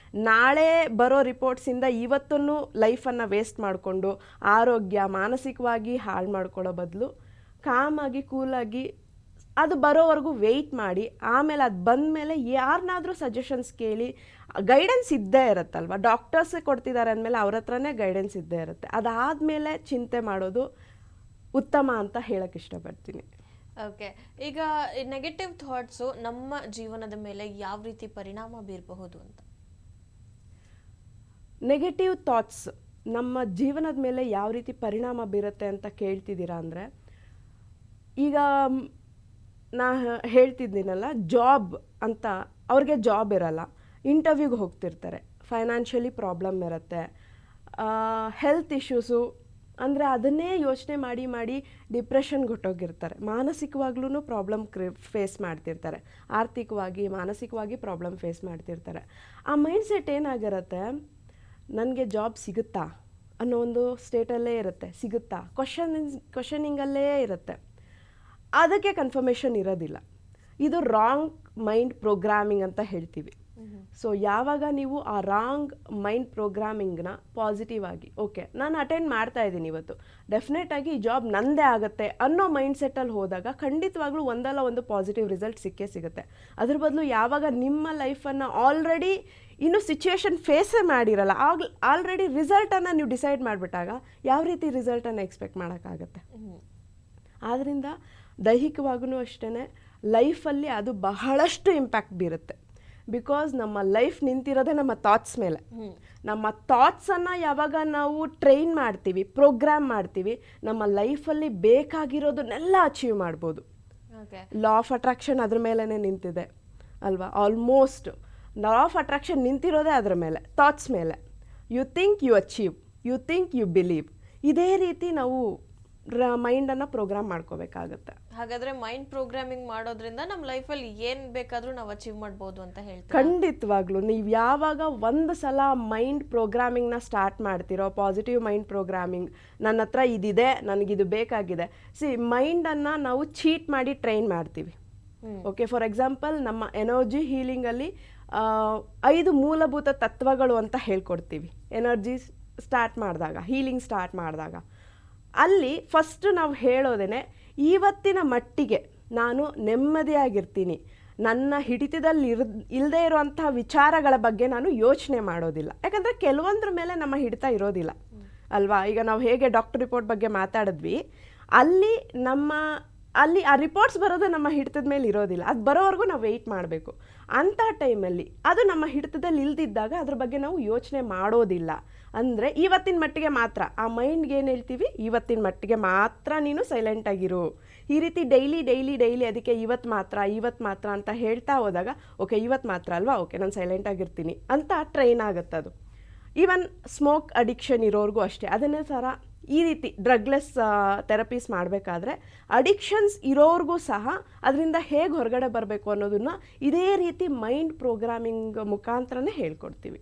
ನಾಳೆ ಬರೋ ರಿಪೋರ್ಟ್ಸಿಂದ ಇವತ್ತನ್ನು ಲೈಫನ್ನು ವೇಸ್ಟ್ ಮಾಡಿಕೊಂಡು ಆರೋಗ್ಯ ಮಾನಸಿಕವಾಗಿ ಹಾಳು ಮಾಡ್ಕೊಳ್ಳೋ ಬದಲು ಕಾಮಾಗಿ ಕೂಲಾಗಿ ಅದು ಬರೋವರೆಗೂ ವೆಯ್ಟ್ ಮಾಡಿ, ಆಮೇಲೆ ಅದು ಬಂದ ಮೇಲೆ ಯಾರನ್ನಾದರೂ ಸಜೆಷನ್ಸ್ ಕೇಳಿ, ಗೈಡೆನ್ಸ್ ಇದ್ದೇ ಇರುತ್ತಲ್ವ, ಡಾಕ್ಟರ್ಸೇ ಕೊಡ್ತಿದ್ದಾರೆ ಅಂದಮೇಲೆ ಅವ್ರ ಹತ್ರನೇ ಗೈಡೆನ್ಸ್ ಇದ್ದೇ ಇರುತ್ತೆ. ಅದಾದಮೇಲೆ ಚಿಂತೆ ಮಾಡೋದು ಉತ್ತಮ ಅಂತ ಹೇಳಕ್ಕೆ ಇಷ್ಟಪಡ್ತೀನಿ. ಓಕೆ, ಈಗ ನೆಗೆಟಿವ್ ಥಾಟ್ಸು ನಮ್ಮ ಜೀವನದ ಮೇಲೆ ಯಾವ ರೀತಿ ಪರಿಣಾಮ ಬೀರಬಹುದು ಅಂತ? ನೆಗೆಟಿವ್ ಥಾಟ್ಸ್ ನಮ್ಮ ಜೀವನದ ಮೇಲೆ ಯಾವ ರೀತಿ ಪರಿಣಾಮ ಬೀರುತ್ತೆ ಅಂತ ಕೇಳ್ತಿದ್ದೀರಾ ಅಂದರೆ, ಈಗ ನಾ ಹೇಳ್ತಿದ್ದೀನಲ್ಲ, ಜಾಬ್ ಅಂತ ಅವ್ರಿಗೆ ಜಾಬ್ ಇರಲ್ಲ, ಇಂಟರ್ವ್ಯೂಗೆ ಹೋಗ್ತಿರ್ತಾರೆ, ಫೈನಾನ್ಷಿಯಲಿ ಪ್ರಾಬ್ಲಮ್ ಇರುತ್ತೆ, ಹೆಲ್ತ್ ಇಶ್ಯೂಸು ಅಂದರೆ ಅದನ್ನೇ ಯೋಚನೆ ಮಾಡಿ ಮಾಡಿ ಡಿಪ್ರೆಷನ್ಗೆ ಹೊಟ್ಟೋಗಿರ್ತಾರೆ. ಮಾನಸಿಕವಾಗ್ಲೂ ಪ್ರಾಬ್ಲಮ್ ಫೇಸ್ ಮಾಡ್ತಿರ್ತಾರೆ, ಆರ್ಥಿಕವಾಗಿ ಮಾನಸಿಕವಾಗಿ ಪ್ರಾಬ್ಲಮ್ ಫೇಸ್ ಮಾಡ್ತಿರ್ತಾರೆ. ಆ ಮೈಂಡ್ಸೆಟ್ ಏನಾಗಿರುತ್ತೆ, ನನಗೆ ಜಾಬ್ ಸಿಗುತ್ತಾ ಅನ್ನೋ ಒಂದು ಸ್ಟೇಟಲ್ಲೇ ಇರುತ್ತೆ, ಸಿಗುತ್ತಾ ಕ್ವಶನಿಂಗಲ್ಲೇ ಇರುತ್ತೆ, ಅದಕ್ಕೆ ಕನ್ಫರ್ಮೇಷನ್ ಇರೋದಿಲ್ಲ. ಇದು ರಾಂಗ್ ಮೈಂಡ್ ಪ್ರೋಗ್ರಾಮಿಂಗ್ ಅಂತ ಹೇಳ್ತೀವಿ. ಸೊ ಯಾವಾಗ ನೀವು ಆ ರಾಂಗ್ ಮೈಂಡ್ ಪ್ರೋಗ್ರಾಮಿಂಗ್ನ ಪಾಸಿಟಿವ್ ಆಗಿ, ಓಕೆ ನಾನು ಅಟೆಂಡ್ ಮಾಡ್ತಾ ಇದ್ದೀನಿ ಇವತ್ತು, ಡೆಫಿನೆಟಾಗಿ ಈ ಜಾಬ್ ನಂದೇ ಆಗುತ್ತೆ ಅನ್ನೋ ಮೈಂಡ್ಸೆಟ್ಟಲ್ಲಿ ಹೋದಾಗ ಖಂಡಿತವಾಗ್ಲೂ ಒಂದಲ್ಲ ಒಂದು ಪಾಸಿಟಿವ್ ರಿಸಲ್ಟ್ ಸಿಕ್ಕೇ ಸಿಗುತ್ತೆ. ಅದ್ರ ಬದಲು ಯಾವಾಗ ನಿಮ್ಮ ಲೈಫನ್ನು ಆಲ್ರೆಡಿ ಇನ್ನೂ ಸಿಚುವೇಶನ್ ಫೇಸೇ ಮಾಡಿರಲ್ಲ, ಆಲ್ರೆಡಿ ರಿಸಲ್ಟನ್ನು ನೀವು ಡಿಸೈಡ್ ಮಾಡಿಬಿಟ್ಟಾಗ ಯಾವ ರೀತಿ ರಿಸಲ್ಟನ್ನು ಎಕ್ಸ್ಪೆಕ್ಟ್ ಮಾಡೋಕ್ಕಾಗತ್ತೆ. ಆದ್ದರಿಂದ ದೈಹಿಕವಾಗೂ ಅಷ್ಟೇ ಲೈಫಲ್ಲಿ ಅದು ಬಹಳಷ್ಟು ಇಂಪ್ಯಾಕ್ಟ್ ಬೀರುತ್ತೆ. ಬಿಕಾಸ್ ನಮ್ಮ ಲೈಫ್ ನಿಂತಿರೋದೇ ನಮ್ಮ ಥಾಟ್ಸ್ ಮೇಲೆ. ನಮ್ಮ ಥಾಟ್ಸನ್ನು ಯಾವಾಗ ನಾವು ಟ್ರೈನ್ ಮಾಡ್ತೀವಿ, ಪ್ರೋಗ್ರಾಮ್ ಮಾಡ್ತೀವಿ, ನಮ್ಮ ಲೈಫಲ್ಲಿ ಬೇಕಾಗಿರೋದನ್ನೆಲ್ಲ ಅಚೀವ್ ಮಾಡ್ಬೋದು. ಲಾ ಆಫ್ ಅಟ್ರಾಕ್ಷನ್ ಅದ್ರ ಮೇಲೇ ನಿಂತಿದೆ ಅಲ್ವಾ, ಆಲ್ಮೋಸ್ಟ್ ಲಾ ಆಫ್ ಅಟ್ರಾಕ್ಷನ್ ನಿಂತಿರೋದೇ ಅದ್ರ ಮೇಲೆ, ಥಾಟ್ಸ್ ಮೇಲೆ. You think you achieve, you think you believe. ಇದೇ ರೀತಿ ನಾವು ಮೈಂಡನ್ನು ಪ್ರೋಗ್ರಾಮ್ ಮಾಡ್ಕೋಬೇಕಾಗತ್ತೆ. ಹಾಗಾದ್ರೆ ಮೈಂಡ್ ಪ್ರೋಗ್ರಾಮಿಂಗ್ ಮಾಡೋದ್ರಿಂದ ನಮ್ಮ ಲೈಫಲ್ಲಿ ಏನ್ ಬೇಕಾದ್ರೂ ನಾವು ಅಚೀವ್ ಮಾಡ್ಬೋದು ಅಂತ ಹೇಳ್ತೀವಿ. ಖಂಡಿತವಾಗ್ಲೂ ನೀವು ಯಾವಾಗ ಒಂದು ಸಲ ಮೈಂಡ್ ಪ್ರೋಗ್ರಾಮಿಂಗ್ನ ಸ್ಟಾರ್ಟ್ ಮಾಡ್ತಿರೋ, ಪಾಸಿಟಿವ್ ಮೈಂಡ್ ಪ್ರೋಗ್ರಾಮಿಂಗ್, ನನ್ನ ಹತ್ರ ಇದಿದೆ, ನನಗಿದು ಬೇಕಾಗಿದೆ. ಮೈಂಡನ್ನು ನಾವು ಚೀಟ್ ಮಾಡಿ ಟ್ರೈನ್ ಮಾಡ್ತೀವಿ. ಓಕೆ, ಫಾರ್ ಎಕ್ಸಾಂಪಲ್ ನಮ್ಮ ಎನರ್ಜಿ ಹೀಲಿಂಗಲ್ಲಿ 5 ಮೂಲಭೂತ ತತ್ವಗಳು ಅಂತ ಹೇಳ್ಕೊಡ್ತೀವಿ. ಎನರ್ಜಿ ಸ್ಟಾರ್ಟ್ ಮಾಡಿದಾಗ, ಹೀಲಿಂಗ್ ಸ್ಟಾರ್ಟ್ ಮಾಡಿದಾಗ ಅಲ್ಲಿ ಫಸ್ಟ್ ನಾವು ಹೇಳೋದೇನೆ, ಇವತ್ತಿನ ಮಟ್ಟಿಗೆ ನಾನು ನೆಮ್ಮದಿಯಾಗಿರ್ತೀನಿ, ನನ್ನ ಹಿಡಿತದಲ್ಲಿ ಇಲ್ಲದೆ ಇರುವಂತಹ ವಿಚಾರಗಳ ಬಗ್ಗೆ ನಾನು ಯೋಚನೆ ಮಾಡೋದಿಲ್ಲ. ಯಾಕಂದರೆ ಕೆಲವೊಂದ್ರ ಮೇಲೆ ನಮ್ಮ ಹಿಡಿತ ಇರೋದಿಲ್ಲ ಅಲ್ವಾ. ಈಗ ನಾವು ಹೇಗೆ ಡಾಕ್ಟರ್ ರಿಪೋರ್ಟ್ ಬಗ್ಗೆ ಮಾತಾಡಿದ್ವಿ, ಅಲ್ಲಿ ಆ ರಿಪೋರ್ಟ್ಸ್ ಬರೋದು ನಮ್ಮ ಹಿಡಿತದ ಮೇಲೆ ಇರೋದಿಲ್ಲ, ಅದು ಬರೋವರೆಗೂ ನಾವು ವೆಯ್ಟ್ ಮಾಡಬೇಕು. ಅಂಥ ಟೈಮಲ್ಲಿ ಅದು ನಮ್ಮ ಹಿಡಿತದಲ್ಲಿ ಇಲ್ದಿದ್ದಾಗ ಅದ್ರ ಬಗ್ಗೆ ನಾವು ಯೋಚನೆ ಮಾಡೋದಿಲ್ಲ. ಅಂದರೆ ಇವತ್ತಿನ ಮಟ್ಟಿಗೆ ಮಾತ್ರ, ಆ ಮೈಂಡ್ಗೆ ಏನು ಹೇಳ್ತೀವಿ, ಇವತ್ತಿನ ಮಟ್ಟಿಗೆ ಮಾತ್ರ ನೀನು ಸೈಲೆಂಟಾಗಿರು. ಈ ರೀತಿ ಡೈಲಿ ಅದಕ್ಕೆ ಇವತ್ತು ಮಾತ್ರ ಅಂತ ಹೇಳ್ತಾ ಹೋದಾಗ, ಓಕೆ ಇವತ್ತು ಮಾತ್ರ ಅಲ್ವಾ, ಓಕೆ ನಾನು ಸೈಲೆಂಟಾಗಿರ್ತೀನಿ ಅಂತ ಟ್ರೈನ್ ಆಗುತ್ತೆ ಅದು. ಈವನ್ ಸ್ಮೋಕ್ ಅಡಿಕ್ಷನ್ ಇರೋರ್ಗೂ ಅಷ್ಟೇ, ಅದನ್ನೇ ಥರ ಈ ರೀತಿ ಡ್ರಗ್ಲೆಸ್ ಥೆರಪೀಸ್ ಮಾಡಬೇಕಾದ್ರೆ ಅಡಿಕ್ಷನ್ಸ್ ಇರೋರ್ಗೂ ಸಹ ಅದರಿಂದ ಹೇಗೆ ಹೊರಗಡೆ ಬರಬೇಕು ಅನ್ನೋದನ್ನ ಇದೇ ರೀತಿ ಮೈಂಡ್ ಪ್ರೋಗ್ರಾಮಿಂಗ್ ಮುಖಾಂತರನೇ ಹೇಳ್ಕೊಡ್ತೀವಿ.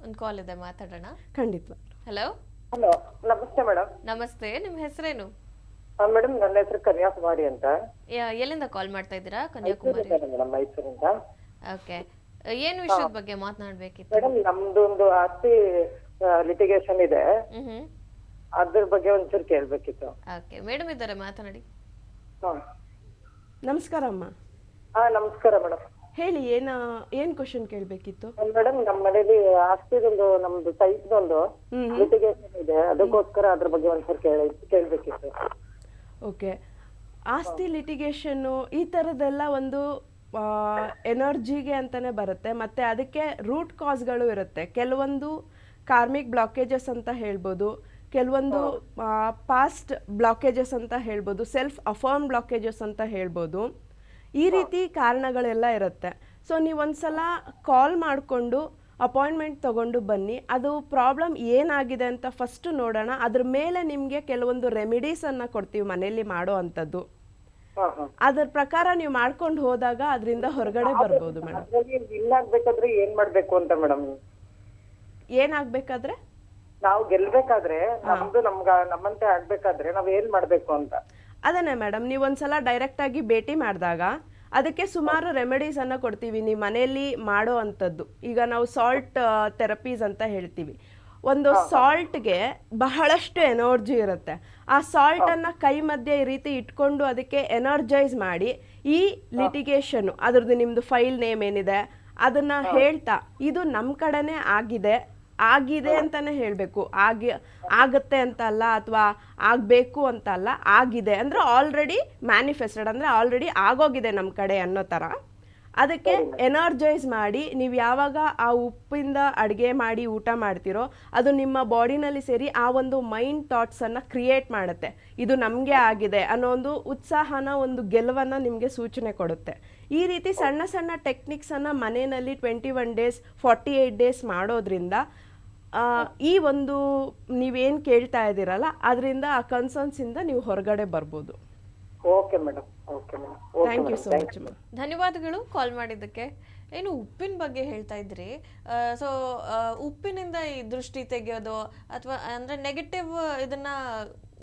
ಒಂದು ಕಾಲ್ ಇದೆ, ಮಾತಾಡೋಣ. ಖಂಡಿತ. ಹಲೋ. ಹಲೋ, ನಮಸ್ತೆ ಮೇಡಮ್. ನಮಸ್ತೆ, ನಿಮ್ಮ ಹೆಸರೇನು? ಮೇಡಮ್, ನನ್ನ ಹೆಸರು ಕನ್ಯಾಕುಮಾರಿ ಅಂತ. ಎಲ್ಲಿಂದ ಕಾಲ್ ಮಾಡ್ತಾ ಇದ್ದೀರಾ? ಕನ್ಯಾಕುಮಾರಿ. ಮೇಡಮ್, ಮೈಸೂರಿಂದ. ಓಕೆ, ಏನು ವಿಷಯದ ಬಗ್ಗೆ ಮಾತನಾಡಬೇಕಿತ್ತು? ಮೇಡಮ್, ನಮ್ದು ಒಂದು ಆಸ್ತಿ ಲಿಟಿಗೇಷನ್ ಇದೆ, ಅದ್ರ ಬಗ್ಗೆ ಒಂಚೂರು ಕೇಳ್ಬೇಕಿತ್ತು. ಓಕೆ, ಮೇಡಮ್ ಇದ್ದಾರೆ, ಮಾತನಾಡಿ. ನಮಸ್ಕಾರ ಅಮ್ಮ. ನಮಸ್ಕಾರ ಮೇಡಮ್. ಹೇಳಿ, ಏನ್ ಕ್ವಶನ್ ಕೇಳಬೇಕಿತ್ತು? ಮೇಡಮ್, ನಮ್ಮ ಮನೇಲಿ ಆಸ್ತಿದೊಂದು ನಮ್ದು ಸೈಟ್ದೊಂದು ಲಿಟಿಗೇಷನ್ ಇದೆ, ಅದಕ್ಕೋಸ್ಕರ ಅದ್ರ ಬಗ್ಗೆ ಒಂದ್ಸರಿ ಕೇಳ್ಬೇಕಿತ್ತು. ಓಕೆ, ಆಸ್ತಿ ಲಿಟಿಗೇಷನ್ನು ಈ ಥರದ್ದೆಲ್ಲ ಒಂದು ಎನರ್ಜಿಗೆ ಅಂತಾನೆ ಬರುತ್ತೆ, ಮತ್ತು ಅದಕ್ಕೆ ರೂಟ್ ಕಾಸ್ಗಳು ಇರುತ್ತೆ. ಕೆಲವೊಂದು ಕಾರ್ಮಿಕ್ ಬ್ಲಾಕೇಜಸ್ ಅಂತ ಹೇಳ್ಬೋದು, ಕೆಲವೊಂದು ಪಾಸ್ಟ್ ಬ್ಲಾಕೇಜಸ್ ಅಂತ ಹೇಳ್ಬೋದು, ಸೆಲ್ಫ್ ಅಫರ್ಮ್ ಬ್ಲಾಕೇಜಸ್ ಅಂತ ಹೇಳ್ಬೋದು. ಈ ರೀತಿ ಕಾರಣಗಳೆಲ್ಲ ಇರುತ್ತೆ. ಸೊ ನೀವೊಂದ್ಸಲ ಕಾಲ್ ಮಾಡಿಕೊಂಡು ಅಪಾಯಿಂಟ್ಮೆಂಟ್ ತೊಗೊಂಡು ಬನ್ನಿ, ಅದು ಪ್ರಾಬ್ಲಮ್ ಏನಾಗಿದೆ ಅಂತ ಫಸ್ಟು ನೋಡೋಣ. ಅದ್ರ ಮೇಲೆ ನಿಮಗೆ ಕೆಲವೊಂದು ರೆಮಿಡೀಸನ್ನು ಕೊಡ್ತೀವಿ ಮನೆಯಲ್ಲಿ ಮಾಡೋ ಅಂಥದ್ದು. ಅದ್ರ ಪ್ರಕಾರ ನೀವು ಮಾಡ್ಕೊಂಡು ಹೋದಾಗ ಅದರಿಂದ ಹೊರಗಡೆ ಬರ್ಬೋದು. ಮೇಡಮ್, ಇನ್ನಾಗಬೇಕಾದ್ರೆ ಏನ್ ಮಾಡ್ಬೇಕು ಅಂತ ಮೇಡಮ್? ಏನಾಗಬೇಕಾದ್ರೆ ನಾವು ಗೆಲ್ಬೇಕಾದ್ರೆ, ನಮ್ಮಂತೆ ಆಗ್ಬೇಕಾದ್ರೆ ನಾವ್ ಏನ್ ಮಾಡ್ಬೇಕು ಅಂತ? ಅದನ್ನೇ ಮೇಡಮ್, ನೀವೊಂದ್ಸಲ ಡೈರೆಕ್ಟಾಗಿ ಭೇಟಿ ಮಾಡಿದಾಗ ಅದಕ್ಕೆ ಸುಮಾರು ರೆಮಿಡೀಸನ್ನು ಕೊಡ್ತೀವಿ ನೀವು ಮನೆಯಲ್ಲಿ ಮಾಡೋ ಅಂಥದ್ದು. ಈಗ ನಾವು ಸಾಲ್ಟ್ ಥೆರಪೀಸ್ ಅಂತ ಹೇಳ್ತೀವಿ. ಒಂದು ಸಾಲ್ಟ್ಗೆ ಬಹಳಷ್ಟು ಎನರ್ಜಿ ಇರುತ್ತೆ. ಆ ಸಾಲ್ಟನ್ನು ಕೈ ಮಧ್ಯೆ ಈ ರೀತಿ ಇಟ್ಕೊಂಡು ಅದಕ್ಕೆ ಎನರ್ಜೈಸ್ ಮಾಡಿ, ಈ ಲಿಟಿಗೇಷನ್ನು ಅದ್ರದ್ದು ನಿಮ್ಮದು ಫೈಲ್ ನೇಮ್ ಏನಿದೆ ಅದನ್ನು ಹೇಳ್ತಾ, ಇದು ನಮ್ಮ ಕಡೆನೇ ಆಗಿದೆ ಅಂತಾನೆ ಹೇಳಬೇಕು. ಆಗುತ್ತೆ ಅಂತ ಅಲ್ಲ, ಅಥವಾ ಆಗಬೇಕು ಅಂತ ಅಲ್ಲ, ಆಗಿದೆ ಅಂದರೆ ಆಲ್ರೆಡಿ ಮ್ಯಾನಿಫೆಸ್ಟೆಡ್, ಅಂದರೆ ಆಲ್ರೆಡಿ ಆಗೋಗಿದೆ ನಮ್ಮ ಕಡೆ ಅನ್ನೋ ಥರ. ಅದಕ್ಕೆ ಎನರ್ಜೈಸ್ ಮಾಡಿ, ನೀವು ಯಾವಾಗ ಆ ಉಪ್ಪಿಂದ ಅಡುಗೆ ಮಾಡಿ ಊಟ ಮಾಡ್ತಿರೋ ಅದು ನಿಮ್ಮ ಬಾಡಿನಲ್ಲಿ ಸೇರಿ ಆ ಒಂದು ಮೈಂಡ್ ಥಾಟ್ಸನ್ನು ಕ್ರಿಯೇಟ್ ಮಾಡುತ್ತೆ. ಇದು ನಮಗೆ ಆಗಿದೆ ಅನ್ನೋ ಒಂದು ಉತ್ಸಾಹನ, ಒಂದು ಗೆಲುವನ್ನು ನಿಮಗೆ ಸೂಚನೆ ಕೊಡುತ್ತೆ. ಈ ರೀತಿ ಸಣ್ಣ ಸಣ್ಣ ಟೆಕ್ನಿಕ್ಸನ್ನು ಮನೆಯಲ್ಲಿ 21 days 48 days ಮಾಡೋದ್ರಿಂದ ಈ ಒಂದು ನೀವೇನು ಕೇಳ್ತಾ ಇದ್ದೀರಲ್ಲ ಅದರಿಂದ ಆ ಕನ್ಸರ್ನ್ಸಿಂದ ನೀವು ಹೊರಗಡೆ ಬರ್ಬೋದು. Okay madam. Okay madam. Thank you so much ma'am. ಧನ್ಯವಾದಗಳು ಕಾಲ್ ಮಾಡಿದ್ದಕ್ಕೆ. ಏನು ಉಪ್ಪಿನ ಬಗ್ಗೆ ಹೇಳ್ತಾ ಇದ್ರಿ, ಸೊ ಉಪ್ಪಿನಿಂದ ಈ ದೃಷ್ಟಿ ತೆಗೆಯೋದು ಅಥವಾ ಅಂದರೆ ನೆಗೆಟಿವ್ ಇದನ್ನ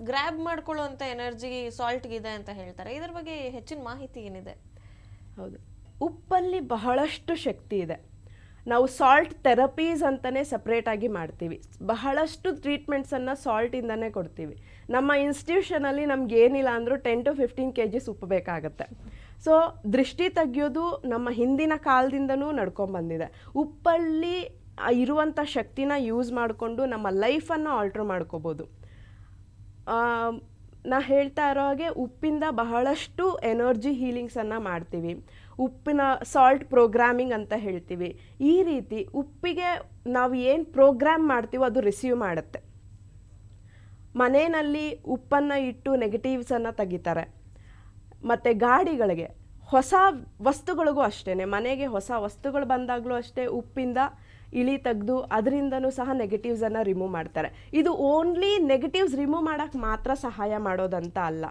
ಗ್ರ್ಯಾಬ್ ಮಾಡ್ಕೊಳ್ಳೋವಂಥ ಎನರ್ಜಿ ಸಾಲ್ಟ್ಗಿದೆ ಅಂತ ಹೇಳ್ತಾರೆ. ಇದ್ರ ಬಗ್ಗೆ ಹೆಚ್ಚಿನ ಮಾಹಿತಿ ಏನಿದೆ? ಹೌದು, ಉಪ್ಪಲ್ಲಿ ಬಹಳಷ್ಟು ಶಕ್ತಿ ಇದೆ. ನಾವು ಸಾಲ್ಟ್ ಥೆರಪೀಸ್ ಅಂತಲೇ ಸಪ್ರೇಟಾಗಿ ಮಾಡ್ತೀವಿ. ಬಹಳಷ್ಟು ಟ್ರೀಟ್ಮೆಂಟ್ಸನ್ನು ಸಾಲ್ಟಿಂದನೇ ಕೊಡ್ತೀವಿ. ನಮ್ಮ ಇನ್ಸ್ಟಿಟ್ಯೂಷನಲ್ಲಿ ನಮ್ಗೆ ಏನಿಲ್ಲ ಅಂದರೂ 10 to 15 kg ಉಪ್ಪು ಬೇಕಾಗುತ್ತೆ. ಸೊ ದೃಷ್ಟಿ ತೆಗೆಯೋದು ನಮ್ಮ ಹಿಂದಿನ ಕಾಲದಿಂದನೂ ನಡ್ಕೊಂಡ್ಬಂದಿದೆ. ಉಪ್ಪಲ್ಲಿ ಇರುವಂಥ ಶಕ್ತಿನ ಯೂಸ್ ಮಾಡಿಕೊಂಡು ನಮ್ಮ ಲೈಫನ್ನು ಆಲ್ಟ್ರ್ ಮಾಡ್ಕೋಬೋದು. ನಾ ಹೇಳ್ತಾ ಇರೋ ಹಾಗೆ ಉಪ್ಪಿಂದ ಬಹಳಷ್ಟು ಎನರ್ಜಿ ಹೀಲಿಂಗ್ಸನ್ನು ಮಾಡ್ತೀವಿ. ಉಪ್ಪಿನ ಸಾಲ್ಟ್ ಪ್ರೋಗ್ರಾಮಿಂಗ್ ಅಂತ ಹೇಳ್ತೀವಿ. ಈ ರೀತಿ ಉಪ್ಪಿಗೆ ನಾವು ಏನು ಪ್ರೋಗ್ರಾಮ್ ಮಾಡ್ತೀವೋ ಅದು ರಿಸೀವ್ ಮಾಡುತ್ತೆ. ಮನೆಯಲ್ಲಿ ಉಪ್ಪನ್ನು ಇಟ್ಟು ನೆಗೆಟಿವ್ಸನ್ನು ತೆಗಿತಾರೆ. ಮತ್ತು ಗಾಡಿಗಳಿಗೆ, ಹೊಸ ವಸ್ತುಗಳಿಗೂ ಅಷ್ಟೇ, ಮನೆಗೆ ಹೊಸ ವಸ್ತುಗಳು ಬಂದಾಗಲೂ ಅಷ್ಟೇ ಉಪ್ಪಿಂದ ಇಳಿ ತೆಗೆದು ಅದರಿಂದನೂ ಸಹ ನೆಗೆಟಿವ್ಸನ್ನು ರಿಮೂವ್ ಮಾಡ್ತಾರೆ. ಇದು ಓನ್ಲಿ ನೆಗೆಟಿವ್ಸ್ ರಿಮೂವ್ ಮಾಡೋಕ್ಕೆ ಮಾತ್ರ ಸಹಾಯ ಮಾಡೋದಂತ ಅಲ್ಲ,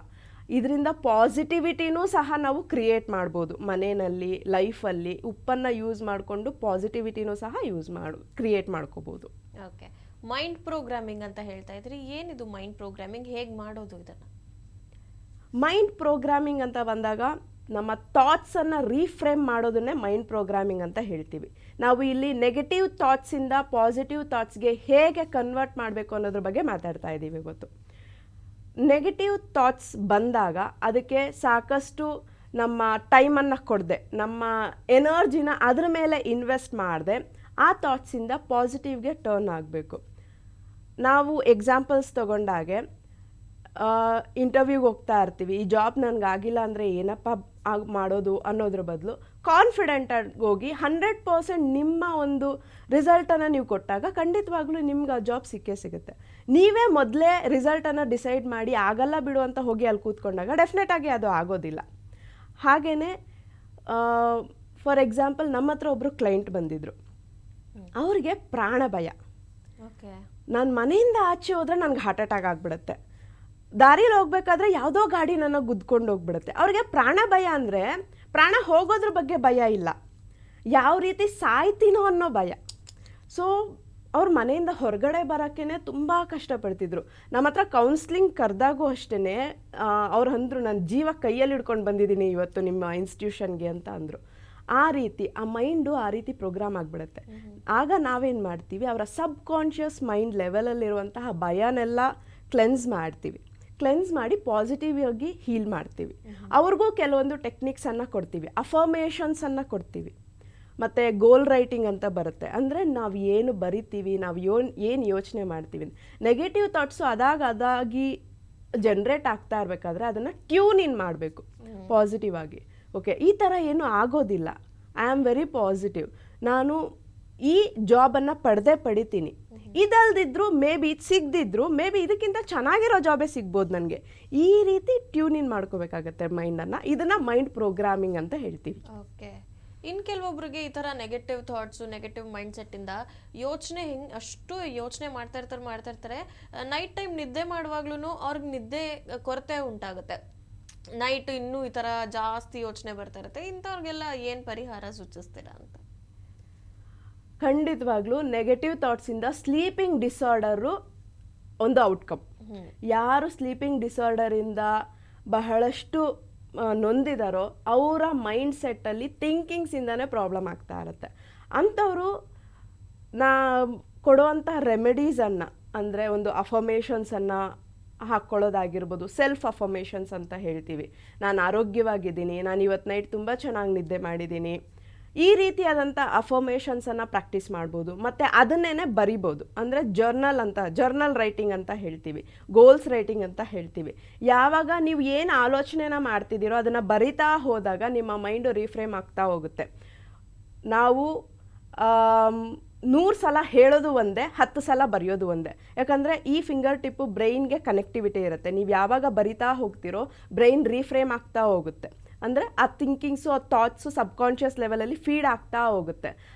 ಇದರಿಂದ ಪಾಸಿಟಿವಿಟಿನೂ ಸಹ ನಾವು ಕ್ರಿಯೇಟ್ ಮಾಡ್ಬೋದು. ಮನೆಯಲ್ಲಿ, ಲೈಫಲ್ಲಿ ಉಪ್ಪನ್ನು ಯೂಸ್ ಮಾಡಿಕೊಂಡು ಪಾಸಿಟಿವಿಟಿನೂ ಸಹ ಕ್ರಿಯೇಟ್ ಮಾಡ್ಕೋಬೋದು. ಓಕೆ, ಮೈಂಡ್ ಪ್ರೋಗ್ರಾಮಿಂಗ್ ಅಂತ ಹೇಳ್ತಾ ಇದ್ರಿ, ಏನಿದು ಮೈಂಡ್ ಪ್ರೋಗ್ರಾಮಿಂಗ್, ಹೇಗೆ ಮಾಡೋದು ಇದನ್ನು? ಮೈಂಡ್ ಪ್ರೋಗ್ರಾಮಿಂಗ್ ಅಂತ ಬಂದಾಗ ನಮ್ಮ ಥಾಟ್ಸನ್ನು ರೀಫ್ರೇಮ್ ಮಾಡೋದನ್ನೇ ಮೈಂಡ್ ಪ್ರೋಗ್ರಾಮಿಂಗ್ ಅಂತ ಹೇಳ್ತೀವಿ. ನಾವು ಇಲ್ಲಿ ನೆಗೆಟಿವ್ ಥಾಟ್ಸಿಂದ ಪಾಸಿಟಿವ್ ಥಾಟ್ಸ್ಗೆ ಹೇಗೆ ಕನ್ವರ್ಟ್ ಮಾಡಬೇಕು ಅನ್ನೋದ್ರ ಬಗ್ಗೆ ಮಾತಾಡ್ತಾ ಇದ್ದೀವಿ ಇವತ್ತು. ನೆಗೆಟಿವ್ ಥಾಟ್ಸ್ ಬಂದಾಗ ಅದಕ್ಕೆ ಸಾಕಷ್ಟು ನಮ್ಮ ಟೈಮನ್ನು ಕೊಡದೆ, ನಮ್ಮ ಎನರ್ಜಿನ ಅದ್ರ ಮೇಲೆ ಇನ್ವೆಸ್ಟ್ ಮಾಡದೆ ಆ ಥಾಟ್ಸಿಂದ ಪಾಸಿಟಿವ್ಗೆ ಟರ್ನ್ ಆಗಬೇಕು. ನಾವು ಎಕ್ಸಾಂಪಲ್ಸ್ ತಗೊಂಡಾಗೆ ಇಂಟರ್ವ್ಯೂಗೆ ಹೋಗ್ತಾ ಇರ್ತೀವಿ, ಈ ಜಾಬ್ ನನಗಾಗಿಲ್ಲ ಅಂದರೆ ಏನಪ್ಪ ಮಾಡೋದು ಅನ್ನೋದ್ರ ಬದಲು ಕಾನ್ಫಿಡೆಂಟಾಗಿ ಹೋಗಿ 100% ನಿಮ್ಮ ಒಂದು ರಿಸಲ್ಟನ್ನು ನೀವು ಕೊಟ್ಟಾಗ ಖಂಡಿತವಾಗ್ಲೂ ನಿಮ್ಗೆ ಆ ಜಾಬ್ ಸಿಕ್ಕೇ ಸಿಗುತ್ತೆ. ನೀವೇ ಮೊದಲೇ ರಿಸಲ್ಟನ್ನು ಡಿಸೈಡ್ ಮಾಡಿ ಆಗಲ್ಲ ಬಿಡು ಅಂತ ಹೋಗಿ ಅಲ್ಲಿ ಕೂತ್ಕೊಂಡಾಗ ಡೆಫಿನೆಟಾಗಿ ಅದು ಆಗೋದಿಲ್ಲ. ಹಾಗೆಯೇ ಫಾರ್ ಎಕ್ಸಾಂಪಲ್ ನಮ್ಮ ಹತ್ರ ಒಬ್ಬರು ಕ್ಲೈಂಟ್ ಬಂದಿದ್ದರು. ಅವ್ರಿಗೆ ಪ್ರಾಣ ಭಯ. ನಾನು ಮನೆಯಿಂದ ಆಚೆ ಹೋದರೆ ನನಗೆ ಹಾರ್ಟ್ ಅಟ್ಯಾಕ್ ಆಗಿಬಿಡುತ್ತೆ, ದಾರಿಲಿ ಹೋಗ್ಬೇಕಾದ್ರೆ ಯಾವುದೋ ಗಾಡಿ ನನ್ನ ಗುದ್ಕೊಂಡು ಹೋಗ್ಬಿಡುತ್ತೆ. ಅವ್ರಿಗೆ ಪ್ರಾಣ ಭಯ ಅಂದರೆ ಪ್ರಾಣ ಹೋಗೋದ್ರ ಬಗ್ಗೆ ಭಯ ಇಲ್ಲ, ಯಾವ ರೀತಿ ಸಾಯ್ತೀನೋ ಅನ್ನೋ ಭಯ. ಸೊ ಅವ್ರ ಮನೆಯಿಂದ ಹೊರಗಡೆ ಬರೋಕ್ಕೇ ತುಂಬ ಕಷ್ಟಪಡ್ತಿದ್ರು. ನಮ್ಮ ಹತ್ರ ಕೌನ್ಸ್ಲಿಂಗ್ ಕರೆದಾಗೂ ಅಷ್ಟೇ ಅವ್ರು ಅಂದರು, ನನ್ನ ಜೀವ ಕೈಯಲ್ಲಿ ಹಿಡ್ಕೊಂಡು ಬಂದಿದ್ದೀನಿ ಇವತ್ತು ನಿಮ್ಮ ಇನ್ಸ್ಟಿಟ್ಯೂಷನ್ಗೆ ಅಂತ ಅಂದರು. ಆ ರೀತಿ ಆ ಮೈಂಡು ಆ ರೀತಿ ಪ್ರೋಗ್ರಾಮ್ ಆಗಿಬಿಡುತ್ತೆ. ಆಗ ನಾವೇನು ಮಾಡ್ತೀವಿ, ಅವರ ಸಬ್ ಕಾನ್ಷಿಯಸ್ ಮೈಂಡ್ ಲೆವೆಲಲ್ಲಿರುವಂತಹ ಭಯನೆಲ್ಲ ಕ್ಲೆನ್ಸ್ ಮಾಡ್ತೀವಿ. ಕ್ಲೆನ್ಸ್ ಮಾಡಿ ಪಾಸಿಟಿವ್ ಆಗಿ ಹೀಲ್ ಮಾಡ್ತೀವಿ. ಅವ್ರಿಗೂ ಕೆಲವೊಂದು ಟೆಕ್ನಿಕ್ಸನ್ನು ಕೊಡ್ತೀವಿ, ಅಫರ್ಮೇಷನ್ಸನ್ನು ಕೊಡ್ತೀವಿ. ಮತ್ತು ಗೋಲ್ ರೈಟಿಂಗ್ ಅಂತ ಬರುತ್ತೆ. ಅಂದರೆ ನಾವು ಏನು ಬರಿತೀವಿ, ನಾವು ಏನು ಯೋಚನೆ ಮಾಡ್ತೀವಿ, ನೆಗೆಟಿವ್ ಥಾಟ್ಸು ಅದಾಗಿ ಜನ್ರೇಟ್ ಆಗ್ತಾ ಇರಬೇಕಾದ್ರೆ ಅದನ್ನು ಟ್ಯೂನ್ ಇನ್ ಮಾಡಬೇಕು ಪಾಸಿಟಿವ್ ಆಗಿ. ಓಕೆ, ಈ ಥರ ಏನೂ ಆಗೋದಿಲ್ಲ, ಐ ಆಮ್ ವೆರಿ ಪಾಸಿಟಿವ್, ನಾನು ಈ ಜಾಬನ್ನು ಪಡಿತೀನಿ, ಇದಲ್ದಿದ್ರು ಮೇ ಬಿ ಇದು ಸಿಗದಿದ್ರು ಮೇ ಬಿ ಇದಕ್ಕಿಂತ ಚೆನ್ನಾಗಿರೋ ಜಾಬೇ ಸಿಗ್ಬೋದು ನನಗೆ. ಈ ರೀತಿ ಟ್ಯೂನ್ ಇನ್ ಮಾಡ್ಕೋಬೇಕಾಗತ್ತೆ ಮೈಂಡನ್ನು. ಇದನ್ನು ಮೈಂಡ್ ಪ್ರೋಗ್ರಾಮಿಂಗ್ ಅಂತ ಹೇಳ್ತೀವಿ. ಓಕೆ, ಇನ್ನು ಕೆಲವೊಬ್ರಿಗೆ ಈ ಥರ ನೆಗೆಟಿವ್ ಥಾಟ್ಸು, ನೆಗೆಟಿವ್ ಮೈಂಡ್ ಸೆಟ್ಟಿಂದ ಯೋಚನೆ ಅಷ್ಟು ಯೋಚನೆ ಮಾಡ್ತಾ ಇರ್ತಾರೆ. ನೈಟ್ ಟೈಮ್ ನಿದ್ದೆ ಮಾಡುವಾಗ್ಲೂ ಅವ್ರಿಗೆ ನಿದ್ದೆ ಕೊರತೆ ಉಂಟಾಗುತ್ತೆ. ನೈಟ್ ಇನ್ನೂ ಈ ಥರ ಜಾಸ್ತಿ ಯೋಚನೆ ಬರ್ತಾ ಇರುತ್ತೆ. ಇಂಥವ್ರಿಗೆಲ್ಲ ಏನು ಪರಿಹಾರ ಸೂಚಿಸ್ತೀರಾ ಅಂತ? ಖಂಡಿತವಾಗ್ಲೂ ನೆಗೆಟಿವ್ ಥಾಟ್ಸಿಂದ ಸ್ಲೀಪಿಂಗ್ ಡಿಸಾರ್ಡರು ಒಂದು ಔಟ್ಕಮ್. ಯಾರು ಸ್ಲೀಪಿಂಗ್ ಡಿಸಾರ್ಡರಿಂದ ಬಹಳಷ್ಟು ನೊಂದಿದಾರೋ ಅವರ ಮೈಂಡ್ ಸೆಟ್ಟಲ್ಲಿ ಥಿಂಕಿಂಗ್ಸಿಂದನೇ ಪ್ರಾಬ್ಲಮ್ ಆಗ್ತಾ ಇರುತ್ತೆ. ಅಂಥವರು ನಾ ಕೊಡುವಂಥ ರೆಮಿಡೀಸನ್ನು, ಅಂದರೆ ಒಂದು ಅಫರ್ಮೇಷನ್ಸನ್ನು ಹಾಕ್ಕೊಳ್ಳೋದಾಗಿರ್ಬೋದು, ಸೆಲ್ಫ್ ಅಫರ್ಮೇಷನ್ಸ್ ಅಂತ ಹೇಳ್ತೀವಿ. ನಾನು ಆರೋಗ್ಯವಾಗಿದ್ದೀನಿ, ನಾನು ಇವತ್ತು ನೈಟ್ ತುಂಬ ಚೆನ್ನಾಗಿ ನಿದ್ದೆ ಮಾಡಿದ್ದೀನಿ, ಈ ರೀತಿಯಾದಂಥ ಅಫರ್ಮೇಷನ್ಸನ್ನು ಪ್ರಾಕ್ಟೀಸ್ ಮಾಡ್ಬೋದು. ಮತ್ತು ಅದನ್ನೇ ಬರಿಬೋದು. ಅಂದರೆ ಜರ್ನಲ್ ರೈಟಿಂಗ್ ಅಂತ ಹೇಳ್ತೀವಿ, ಗೋಲ್ಸ್ ರೈಟಿಂಗ್ ಅಂತ ಹೇಳ್ತೀವಿ. ಯಾವಾಗ ನೀವು ಏನು ಆಲೋಚನೆನ ಮಾಡ್ತಿದ್ದೀರೋ ಅದನ್ನು ಬರಿತಾ ಹೋದಾಗ ನಿಮ್ಮ ಮೈಂಡು ರೀಫ್ರೇಮ್ ಆಗ್ತಾ ಹೋಗುತ್ತೆ. ನಾವು 100 ಸಲ ಹೇಳೋದು ಒಂದೇ, 10 ಸಲ ಬರೆಯೋದು ಒಂದೇ. ಯಾಕಂದರೆ ಈ ಫಿಂಗರ್ ಟಿಪ್ಪು ಬ್ರೈನ್ಗೆ ಕನೆಕ್ಟಿವಿಟಿ ಇರುತ್ತೆ. ನೀವು ಯಾವಾಗ ಬರಿತಾ ಹೋಗ್ತಿರೋ ಬ್ರೈನ್ ರೀಫ್ರೇಮ್ ಆಗ್ತಾ ಹೋಗುತ್ತೆ. ಅಂದರೆ ಆ ಥಿಂಕಿಂಗ್ಸು, ಆ ಥಾಟ್ಸು ಸಬ್ಕಾನ್ಷಿಯಸ್ ಲೆವೆಲಲ್ಲಿ ಫೀಡ್ ಆಗ್ತಾ ಹೋಗುತ್ತೆ.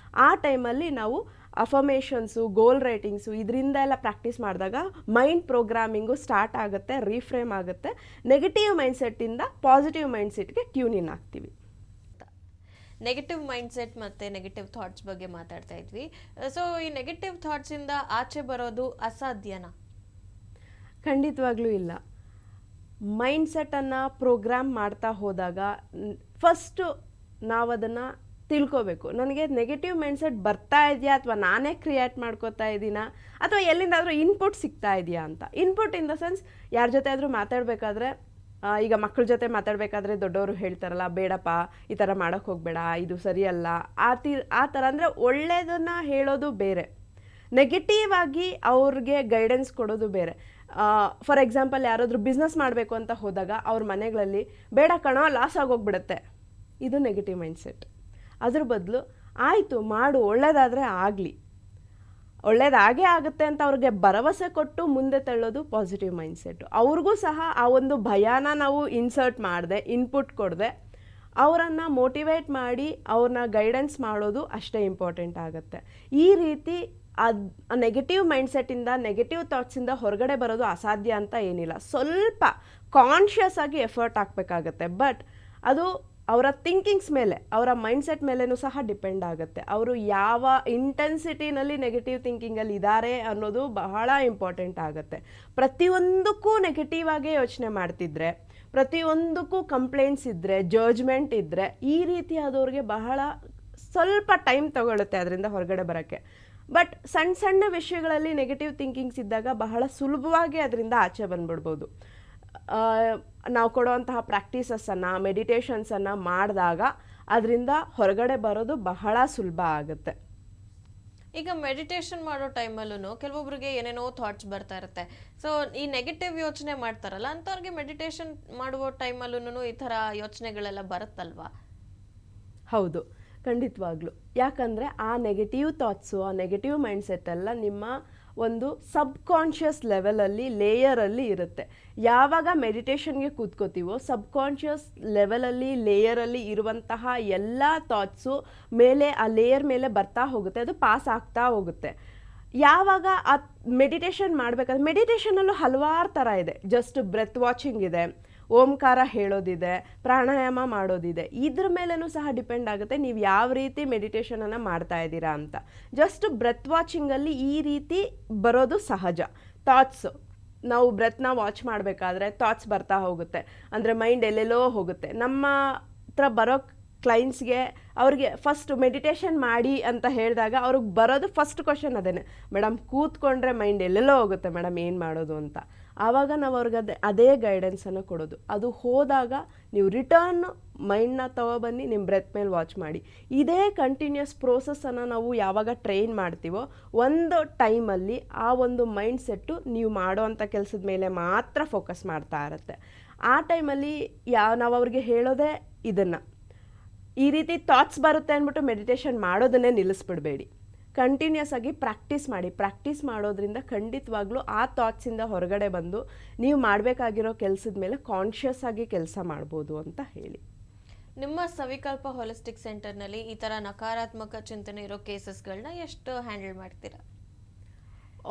ಆ ಟೈಮಲ್ಲಿ ನಾವು ಅಫರ್ಮೇಷನ್ಸು, ಗೋಲ್ ರೈಟಿಂಗ್ಸು ಇದರಿಂದ ಎಲ್ಲ ಪ್ರಾಕ್ಟೀಸ್ ಮಾಡಿದಾಗ ಮೈಂಡ್ ಪ್ರೋಗ್ರಾಮಿಂಗು ಸ್ಟಾರ್ಟ್ ಆಗುತ್ತೆ, ರೀಫ್ರೇಮ್ ಆಗುತ್ತೆ. ನೆಗೆಟಿವ್ ಮೈಂಡ್ಸೆಟ್ಟಿಂದ ಪಾಸಿಟಿವ್ ಮೈಂಡ್ಸೆಟ್ಗೆ ಟ್ಯೂನ್ ಇನ್ ಆಗ್ತೀವಿ. ನೆಗೆಟಿವ್ ಮೈಂಡ್ಸೆಟ್ ಮತ್ತು ನೆಗೆಟಿವ್ ಥಾಟ್ಸ್ ಬಗ್ಗೆ ಮಾತಾಡ್ತಾ ಇದ್ವಿ. ಸೊ ಈ ನೆಗೆಟಿವ್ ಥಾಟ್ಸಿಂದ ಆಚೆ ಬರೋದು ಅಸಾಧ್ಯನಾ? ಖಂಡಿತವಾಗ್ಲೂ ಇಲ್ಲ. ಮೈಂಡ್ಸೆಟ್ಟನ್ನು ಪ್ರೋಗ್ರಾಮ್ ಮಾಡ್ತಾ ಹೋದಾಗ ಫಸ್ಟು ನಾವು ಅದನ್ನು ತಿಳ್ಕೋಬೇಕು. ನನಗೆ ನೆಗೆಟಿವ್ ಮೈಂಡ್ಸೆಟ್ ಬರ್ತಾ ಇದೆಯಾ ಅಥವಾ ನಾನೇ ಕ್ರಿಯೇಟ್ ಮಾಡ್ಕೋತಾ ಇದ್ದೀನಾ ಅಥವಾ ಎಲ್ಲಿಂದಾದರೂ ಇನ್ಪುಟ್ ಸಿಗ್ತಾ ಇದೆಯಾ ಅಂತ. ಇನ್ಪುಟ್ ಇನ್ ದ ಸೆನ್ಸ್ ಯಾರ ಜೊತೆ ಆದರೂ ಮಾತಾಡಬೇಕಾದ್ರೆ, ಈಗ ಮಕ್ಕಳ ಜೊತೆ ಮಾತಾಡಬೇಕಾದ್ರೆ ದೊಡ್ಡವರು ಹೇಳ್ತಾರಲ್ಲ, ಬೇಡಪ್ಪ ಈ ಥರ ಮಾಡೋಕ್ಕೆ ಹೋಗಬೇಡ, ಇದು ಸರಿಯಲ್ಲ, ಆ ಥರ ಅಂದರೆ ಒಳ್ಳೆಯದನ್ನು ಹೇಳೋದು ಬೇರೆ, ನೆಗೆಟಿವ್ ಆಗಿ ಅವ್ರಿಗೆ ಗೈಡೆನ್ಸ್ ಕೊಡೋದು ಬೇರೆ. ಫಾರ್ ಎಕ್ಸಾಂಪಲ್ ಯಾರಾದರೂ ಬಿಸ್ನೆಸ್ ಮಾಡಬೇಕು ಅಂತ ಹೋದಾಗ ಅವ್ರ ಮನೆಗಳಲ್ಲಿ ಬೇಡ ಕಣೋ ಲಾಸ್ ಆಗೋಗ್ಬಿಡುತ್ತೆ, ಇದು ನೆಗೆಟಿವ್ ಮೈಂಡ್ಸೆಟ್. ಅದ್ರ ಬದಲು ಆಯಿತು ಮಾಡು, ಒಳ್ಳೇದಾದರೆ ಆಗಲಿ, ಒಳ್ಳೇದಾಗೇ ಆಗುತ್ತೆ ಅಂತ ಅವ್ರಿಗೆ ಭರವಸೆ ಕೊಟ್ಟು ಮುಂದೆ ತಳ್ಳೋದು ಪಾಸಿಟಿವ್ ಮೈಂಡ್ಸೆಟ್ಟು. ಅವ್ರಿಗೂ ಸಹ ಆ ಒಂದು ಭಯನ ನಾವು ಇನ್ಸರ್ಟ್ ಮಾಡಿದೆ, ಇನ್ಪುಟ್ ಕೊಡದೆ ಅವರನ್ನು ಮೋಟಿವೇಟ್ ಮಾಡಿ ಅವ್ರನ್ನ ಗೈಡೆನ್ಸ್ ಮಾಡೋದು ಅಷ್ಟೇ ಇಂಪಾರ್ಟೆಂಟ್ ಆಗುತ್ತೆ. ಈ ರೀತಿ ನೆಗೆಟಿವ್ ಮೈಂಡ್ಸೆಟ್ಟಿಂದ, ನೆಗೆಟಿವ್ ಥಾಟ್ಸಿಂದ ಹೊರಗಡೆ ಬರೋದು ಅಸಾಧ್ಯ ಅಂತ ಏನಿಲ್ಲ. ಸ್ವಲ್ಪ ಕಾನ್ಷಿಯಸ್ ಆಗಿ ಎಫರ್ಟ್ ಹಾಕಬೇಕಾಗತ್ತೆ. ಬಟ್ ಅದು ಅವರ ಥಿಂಕಿಂಗ್ಸ್ ಮೇಲೆ, ಅವರ ಮೈಂಡ್ಸೆಟ್ ಮೇಲೇನೂ ಸಹ ಡಿಪೆಂಡ್ ಆಗುತ್ತೆ. ಅವರು ಯಾವ ಇಂಟೆನ್ಸಿಟಿನಲ್ಲಿ ನೆಗೆಟಿವ್ ಥಿಂಕಿಂಗಲ್ಲಿ ಇದ್ದಾರೆ ಅನ್ನೋದು ಬಹಳ ಇಂಪಾರ್ಟೆಂಟ್ ಆಗುತ್ತೆ. ಪ್ರತಿಯೊಂದಕ್ಕೂ ನೆಗೆಟಿವ್ ಆಗೇ ಯೋಚನೆ ಮಾಡ್ತಿದ್ರೆ, ಪ್ರತಿಯೊಂದಕ್ಕೂ ಕಂಪ್ಲೇಂಟ್ಸ್ ಇದ್ದರೆ, ಜಡ್ಜ್ಮೆಂಟ್ ಇದ್ದರೆ, ಈ ರೀತಿಯಾದವ್ರಿಗೆ ಬಹಳ ಸ್ವಲ್ಪ ಟೈಮ್ ತಗೊಳುತ್ತೆ ಅದರಿಂದ ಹೊರಗಡೆ ಬರೋಕ್ಕೆ. ಬಟ್ ಸಣ್ಣ ಸಣ್ಣ ವಿಷಯಗಳಲ್ಲಿ ನೆಗೆಟಿವ್ ಥಿಂಕಿಂಗ್ಸ್ ಇದ್ದಾಗ ಬಹಳ ಸುಲಭವಾಗಿ ಅದರಿಂದ ಆಚೆ ಬಂದ್ಬಿಡ್ಬೋದು. ನಾವು ಕೊಡುವಂತಹ ಪ್ರಾಕ್ಟೀಸಸ್ಸನ್ನು, ಮೆಡಿಟೇಷನ್ಸನ್ನು ಮಾಡಿದಾಗ ಅದರಿಂದ ಹೊರಗಡೆ ಬರೋದು ಬಹಳ ಸುಲಭ ಆಗುತ್ತೆ. ಈಗ ಮೆಡಿಟೇಷನ್ ಮಾಡೋ ಟೈಮಲ್ಲೂ ಕೆಲವೊಬ್ರಿಗೆ ಏನೇನೋ ಥಾಟ್ಸ್ ಬರ್ತಾ ಇರುತ್ತೆ. ಸೊ ಈ ನೆಗೆಟಿವ್ ಯೋಚನೆ ಮಾಡ್ತಾರಲ್ಲ ಅಂಥವ್ರಿಗೆ ಮೆಡಿಟೇಷನ್ ಮಾಡುವ ಟೈಮಲ್ಲೂ ಈ ಥರ ಯೋಚನೆಗಳೆಲ್ಲ ಬರುತ್ತಲ್ವಾ? ಹೌದು, ಖಂಡಿತವಾಗ್ಲೂ. ಯಾಕಂದರೆ ಆ ನೆಗೆಟಿವ್ ಥಾಟ್ಸು, ಆ ನೆಗೆಟಿವ್ ಮೈಂಡ್ಸೆಟ್ ಎಲ್ಲ ನಿಮ್ಮ ಒಂದು ಸಬ್ ಕಾನ್ಷಿಯಸ್ ಲೆವೆಲಲ್ಲಿ, ಲೇಯರಲ್ಲಿ ಇರುತ್ತೆ. ಯಾವಾಗ ಮೆಡಿಟೇಷನ್ಗೆ ಕೂತ್ಕೋತೀವೋ ಸಬ್ ಕಾನ್ಷಿಯಸ್ ಲೆವೆಲಲ್ಲಿ, ಲೇಯರಲ್ಲಿ ಇರುವಂತಹ ಎಲ್ಲ ಥಾಟ್ಸು ಮೇಲೆ, ಆ ಲೇಯರ್ ಮೇಲೆ ಬರ್ತಾ ಹೋಗುತ್ತೆ, ಅದು ಪಾಸ್ ಆಗ್ತಾ ಹೋಗುತ್ತೆ. ಯಾವಾಗ ಆ ಮೆಡಿಟೇಷನ್ ಮಾಡಬೇಕಾದ್ರೆ, ಮೆಡಿಟೇಷನಲ್ಲೂ ಹಲವಾರು ಥರ ಇದೆ. ಜಸ್ಟ್ ಬ್ರೆತ್ ವಾಚಿಂಗ್ ಇದೆ, ಓಂಕಾರ ಹೇಳೋದಿದೆ, ಪ್ರಾಣಾಯಾಮ ಮಾಡೋದಿದೆ. ಇದ್ರ ಮೇಲೂ ಸಹ ಡಿಪೆಂಡ್ ಆಗುತ್ತೆ ನೀವು ಯಾವ ರೀತಿ ಮೆಡಿಟೇಷನನ್ನು ಮಾಡ್ತಾ ಇದ್ದೀರಾ ಅಂತ. ಜಸ್ಟ್ ಬ್ರೆತ್ ವಾಚಿಂಗಲ್ಲಿ ಈ ರೀತಿ ಬರೋದು ಸಹಜ. ಥಾಟ್ಸು, ನಾವು ಬ್ರೆತ್ನ ವಾಚ್ ಮಾಡಬೇಕಾದ್ರೆ ಥಾಟ್ಸ್ ಬರ್ತಾ ಹೋಗುತ್ತೆ, ಅಂದರೆ ಮೈಂಡ್ ಎಲ್ಲೆಲ್ಲೋ ಹೋಗುತ್ತೆ. ನಮ್ಮ ಹತ್ರ ಬರೋ ಕ್ಲೈಂಟ್ಸ್ಗೆ, ಅವ್ರಿಗೆ ಫಸ್ಟ್ ಮೆಡಿಟೇಷನ್ ಮಾಡಿ ಅಂತ ಹೇಳಿದಾಗ ಅವ್ರಿಗೆ ಬರೋದು ಫಸ್ಟ್ ಕ್ವಶನ್ ಅದೇನೆ, ಮೇಡಮ್ ಕೂತ್ಕೊಂಡ್ರೆ ಮೈಂಡ್ ಎಲ್ಲೆಲ್ಲೋ ಹೋಗುತ್ತೆ ಮೇಡಮ್, ಏನು ಮಾಡೋದು ಅಂತ. ಆವಾಗ ನಾವು ಅವ್ರಿಗೆ ಅದೇ ಗೈಡೆನ್ಸನ್ನು ಕೊಡೋದು. ಅದು ಹೋದಾಗ ನೀವು ರಿಟರ್ನ್ ಮೈಂಡ್ನ ತೊಗೊಬನ್ನಿ, ನಿಮ್ಮ ಬ್ರೆತ್ ಮೇಲೆ ವಾಚ್ ಮಾಡಿ. ಇದೇ ಕಂಟಿನ್ಯೂಸ್ ಪ್ರೋಸೆಸ್ಸನ್ನು ನಾವು ಯಾವಾಗ ಟ್ರೈನ್ ಮಾಡ್ತೀವೋ ಒಂದು ಟೈಮಲ್ಲಿ ಆ ಒಂದು ಮೈಂಡ್ ಸೆಟ್ಟು ನೀವು ಮಾಡೋ ಅಂಥ ಕೆಲಸದ ಮೇಲೆ ಮಾತ್ರ ಫೋಕಸ್ ಮಾಡ್ತಾ ಇರುತ್ತೆ. ಆ ಟೈಮಲ್ಲಿ ನಾವು ಅವ್ರಿಗೆ ಹೇಳೋದೇ ಇದನ್ನು, ಈ ರೀತಿ ಥಾಟ್ಸ್ ಬರುತ್ತೆ ಅಂದ್ಬಿಟ್ಟು ಮೆಡಿಟೇಷನ್ ಮಾಡೋದನ್ನೇ ನಿಲ್ಲಿಸ್ಬಿಡಬೇಡಿ. ಕಂಟಿನ್ಯೂಸ್ ಆಗಿ ಪ್ರಾಕ್ಟೀಸ್ ಮಾಡಿ. ಪ್ರಾಕ್ಟೀಸ್ ಮಾಡೋದ್ರಿಂದ ಖಂಡಿತವಾಗ್ಲೂ ಆ ಥಾಟ್ಸಿಂದ ಹೊರಗಡೆ ಬಂದು ನೀವು ಮಾಡಬೇಕಾಗಿರೋ ಕೆಲಸದ ಮೇಲೆ ಕಾನ್ಷಿಯಸ್ ಆಗಿ ಕೆಲಸ ಮಾಡ್ಬೋದು ಅಂತ ಹೇಳಿ. ನಿಮ್ಮ ಸವಿಕಲ್ಪ ಹೋಲಿಸ್ಟಿಕ್ ಸೆಂಟರ್ನಲ್ಲಿ ಈ ಥರ ನಕಾರಾತ್ಮಕ ಚಿಂತನೆ ಇರೋ ಕೇಸಸ್ಗಳನ್ನ ಎಷ್ಟು ಹ್ಯಾಂಡಲ್ ಮಾಡ್ತೀರಾ?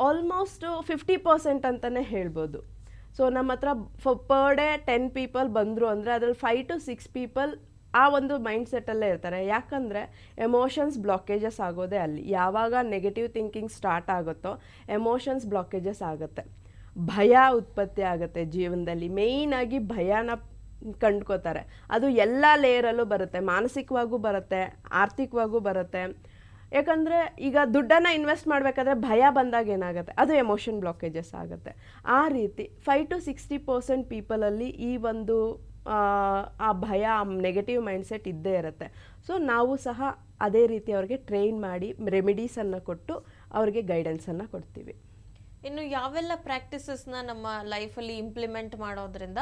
ಆಲ್ಮೋಸ್ಟ್ 50% ಅಂತಲೇ ಹೇಳ್ಬೋದು. ಸೊ ನಮ್ಮ ಹತ್ರ ಪರ್ ಡೇ 10 ಪೀಪಲ್ ಬಂದರು ಅಂದರೆ ಅದರಲ್ಲಿ 5 to 6 ಪೀಪಲ್ ಆ ಒಂದು ಮೈಂಡ್ಸೆಟ್ಟಲ್ಲೇ ಇರ್ತಾರೆ. ಯಾಕಂದರೆ ಎಮೋಷನ್ಸ್ ಬ್ಲಾಕೇಜಸ್ ಆಗೋದೇ ಅಲ್ಲಿ. ಯಾವಾಗ ನೆಗೆಟಿವ್ ಥಿಂಕಿಂಗ್ ಸ್ಟಾರ್ಟ್ ಆಗುತ್ತೋ ಎಮೋಷನ್ಸ್ ಬ್ಲಾಕೇಜಸ್ ಆಗುತ್ತೆ, ಭಯ ಉತ್ಪತ್ತಿ ಆಗುತ್ತೆ ಜೀವನದಲ್ಲಿ. ಮೇಯ್ನಾಗಿ ಭಯನ ಕಂಡ್ಕೋತಾರೆ. ಅದು ಎಲ್ಲ ಲೇಯರಲ್ಲೂ ಬರುತ್ತೆ, ಮಾನಸಿಕವಾಗೂ ಬರುತ್ತೆ, ಆರ್ಥಿಕವಾಗೂ ಬರುತ್ತೆ. ಯಾಕಂದರೆ ಈಗ ದುಡ್ಡನ್ನು ಇನ್ವೆಸ್ಟ್ ಮಾಡಬೇಕಾದ್ರೆ ಭಯ ಬಂದಾಗ ಏನಾಗುತ್ತೆ, ಅದು ಎಮೋಷನ್ ಬ್ಲಾಕೇಜಸ್ ಆಗುತ್ತೆ. ಆ ರೀತಿ 5 to 60% ಪೀಪಲಲ್ಲಿ ಈ ಒಂದು ಆ ಭಯ, ನೆಗೆಟಿವ್ ಮೈಂಡ್ಸೆಟ್ ಇದ್ದೇ ಇರುತ್ತೆ. ಸೊ ನಾವು ಸಹ ಅದೇ ರೀತಿ ಅವ್ರಿಗೆ ಟ್ರೈನ್ ಮಾಡಿ ರೆಮಿಡೀಸನ್ನು ಕೊಟ್ಟು ಅವ್ರಿಗೆ ಗೈಡೆನ್ಸನ್ನು ಕೊಡ್ತೀವಿ. ಇನ್ನು ಯಾವೆಲ್ಲ ಪ್ರಾಕ್ಟೀಸಸ್ನ ನಮ್ಮ ಲೈಫಲ್ಲಿ ಇಂಪ್ಲಿಮೆಂಟ್ ಮಾಡೋದ್ರಿಂದ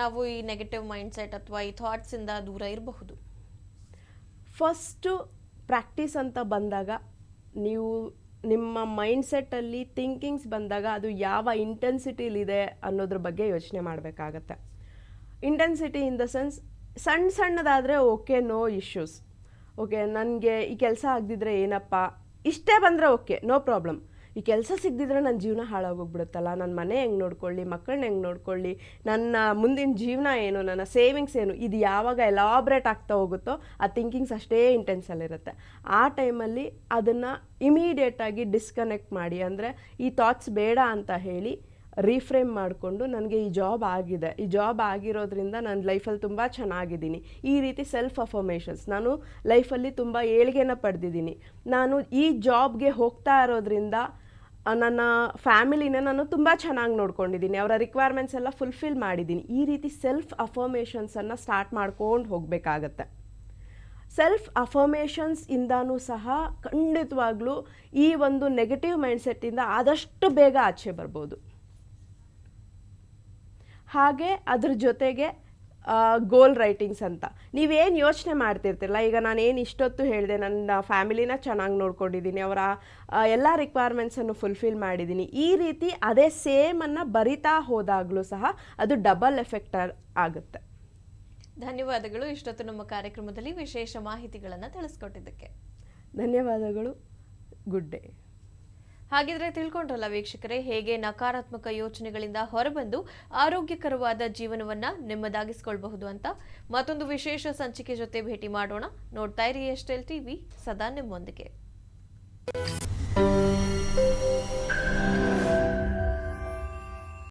ನಾವು ಈ ನೆಗೆಟಿವ್ ಮೈಂಡ್ಸೆಟ್ ಅಥವಾ ಈ ಥಾಟ್ಸಿಂದ ದೂರ ಇರಬಹುದು? ಫಸ್ಟು ಪ್ರಾಕ್ಟೀಸ್ ಅಂತ ಬಂದಾಗ ನೀವು ನಿಮ್ಮ ಮೈಂಡ್ಸೆಟ್ಟಲ್ಲಿ ಥಿಂಕಿಂಗ್ಸ್ ಬಂದಾಗ ಅದು ಯಾವ ಇಂಟೆನ್ಸಿಟಿಲಿದೆ ಅನ್ನೋದ್ರ ಬಗ್ಗೆ ಯೋಚನೆ ಮಾಡಬೇಕಾಗತ್ತೆ. ಇಂಟೆನ್ಸಿಟಿ ಇನ್ ದ ಸೆನ್ಸ್ ಸಣ್ಣದಾದರೆ ಓಕೆ, ನೋ ಇಶ್ಯೂಸ್, ಓಕೆ ನನಗೆ ಈ ಕೆಲಸ ಆಗದಿದ್ರೆ ಏನಪ್ಪ, ಇಷ್ಟೇ ಬಂದರೆ ಓಕೆ, ನೋ ಪ್ರಾಬ್ಲಮ್. ಈ ಕೆಲಸ ಸಿಗದಿದ್ರೆ ನನ್ನ ಜೀವನ ಹಾಳಾಗೋಗ್ಬಿಡುತ್ತಲ್ಲ, ನನ್ನ ಮನೆ ಹೆಂಗೆ ನೋಡ್ಕೊಳ್ಳಿ, ಮಕ್ಕಳನ್ನ ಹೆಂಗೆ ನೋಡ್ಕೊಳ್ಳಿ, ನನ್ನ ಮುಂದಿನ ಜೀವನ ಏನು, ನನ್ನ ಸೇವಿಂಗ್ಸ್ ಏನು, ಇದು ಯಾವಾಗ ಎಲಾಬ್ರೇಟ್ ಆಗ್ತಾ ಹೋಗುತ್ತೋ ಆ ಥಿಂಕಿಂಗ್ಸ್ ಅಷ್ಟೇ ಇಂಟೆನ್ಸಲ್ಲಿರುತ್ತೆ. ಆ ಟೈಮಲ್ಲಿ ಅದನ್ನು ಇಮಿಡಿಯೇಟಾಗಿ ಡಿಸ್ಕನೆಕ್ಟ್ ಮಾಡಿ, ಅಂದರೆ ಈ ಥಾಟ್ಸ್ ಬೇಡ ಅಂತ ಹೇಳಿ ರೀಫ್ರೇಮ್ ಮಾಡಿಕೊಂಡು ನನಗೆ ಈ ಜಾಬ್ ಆಗಿದೆ, ಈ ಜಾಬ್ ಆಗಿರೋದ್ರಿಂದ ನನ್ನ ಲೈಫಲ್ಲಿ ತುಂಬ ಚೆನ್ನಾಗಿದ್ದೀನಿ, ಈ ರೀತಿ ಸೆಲ್ಫ್ ಅಫರ್ಮೇಷನ್ಸ್, ನಾನು ಲೈಫಲ್ಲಿ ತುಂಬ ಏಳಿಗೆನ ಪಡೆದಿದ್ದೀನಿ, ನಾನು ಈ ಜಾಬ್ಗೆ ಹೋಗ್ತಾ ಇರೋದ್ರಿಂದ ನನ್ನ ಫ್ಯಾಮಿಲಿನ ನಾನು ತುಂಬ ಚೆನ್ನಾಗಿ ನೋಡ್ಕೊಂಡಿದ್ದೀನಿ, ಅವರ ರಿಕ್ವೈರ್ಮೆಂಟ್ಸ್ ಎಲ್ಲ ಫುಲ್ಫಿಲ್ ಮಾಡಿದ್ದೀನಿ, ಈ ರೀತಿ ಸೆಲ್ಫ್ ಅಫರ್ಮೇಷನ್ಸನ್ನು ಸ್ಟಾರ್ಟ್ ಮಾಡ್ಕೊಂಡು ಹೋಗಬೇಕಾಗತ್ತೆ. ಸೆಲ್ಫ್ ಅಫರ್ಮೇಷನ್ಸ್ ಇಂದನೂ ಸಹ ಖಂಡಿತವಾಗ್ಲೂ ಈ ಒಂದು ನೆಗೆಟಿವ್ ಮೈಂಡ್ಸೆಟ್ಟಿಂದ ಆದಷ್ಟು ಬೇಗ ಆಚೆ ಬರ್ಬೋದು. ಹಾಗೆ ಅದ್ರ ಜೊತೆಗೆ ಗೋಲ್ ರೈಟಿಂಗ್ಸ್ ಅಂತ ನೀವೇನು ಯೋಚನೆ ಮಾಡ್ತಿರ್ತಿರಲ್ಲ, ಈಗ ನಾನೇನು ಇಷ್ಟೊತ್ತು ಹೇಳಿದೆ, ನನ್ನ ಫ್ಯಾಮಿಲಿನ ಚೆನ್ನಾಗಿ ನೋಡ್ಕೊಂಡಿದ್ದೀನಿ, ಅವರ ಎಲ್ಲ ರಿಕ್ವೈರ್ಮೆಂಟ್ಸನ್ನು ಫುಲ್ಫಿಲ್ ಮಾಡಿದ್ದೀನಿ, ಈ ರೀತಿ ಅದೇ ಸೇಮನ್ನು ಬರಿತಾ ಹೋದಾಗಲೂ ಸಹ ಅದು ಡಬಲ್ ಎಫೆಕ್ಟ್ ಆಗುತ್ತೆ. ಧನ್ಯವಾದಗಳು ಇಷ್ಟೊತ್ತು ನಮ್ಮ ಕಾರ್ಯಕ್ರಮದಲ್ಲಿ ವಿಶೇಷ ಮಾಹಿತಿಗಳನ್ನು ತಿಳಿಸ್ಕೊಟ್ಟಿದ್ದಕ್ಕೆ. ಧನ್ಯವಾದಗಳು. Good day. ಹಾಗಿದ್ರೆ ತಿಳ್ಕೊಂಡ್ರಲ್ಲ ವೀಕ್ಷಕರೇ, ಹೇಗೆ ನಕಾರಾತ್ಮಕ ಯೋಚನೆಗಳಿಂದ ಹೊರಬಂದು ಆರೋಗ್ಯಕರವಾದ ಜೀವನವನ್ನ ನೆಮ್ಮದಾಗಿಸಿಕೊಳ್ಳಬಹುದು ಅಂತ. ಮತ್ತೊಂದು ವಿಶೇಷ ಸಂಚಿಕೆ ಜೊತೆ ಭೇಟಿ ಮಾಡೋಣ. ನೋಡ್ತಾ ಇರಿ ಎಸ್ಟೆಲ್ ಟಿವಿ, ಸದಾ ನಿಮ್ಮೊಂದಿಗೆ.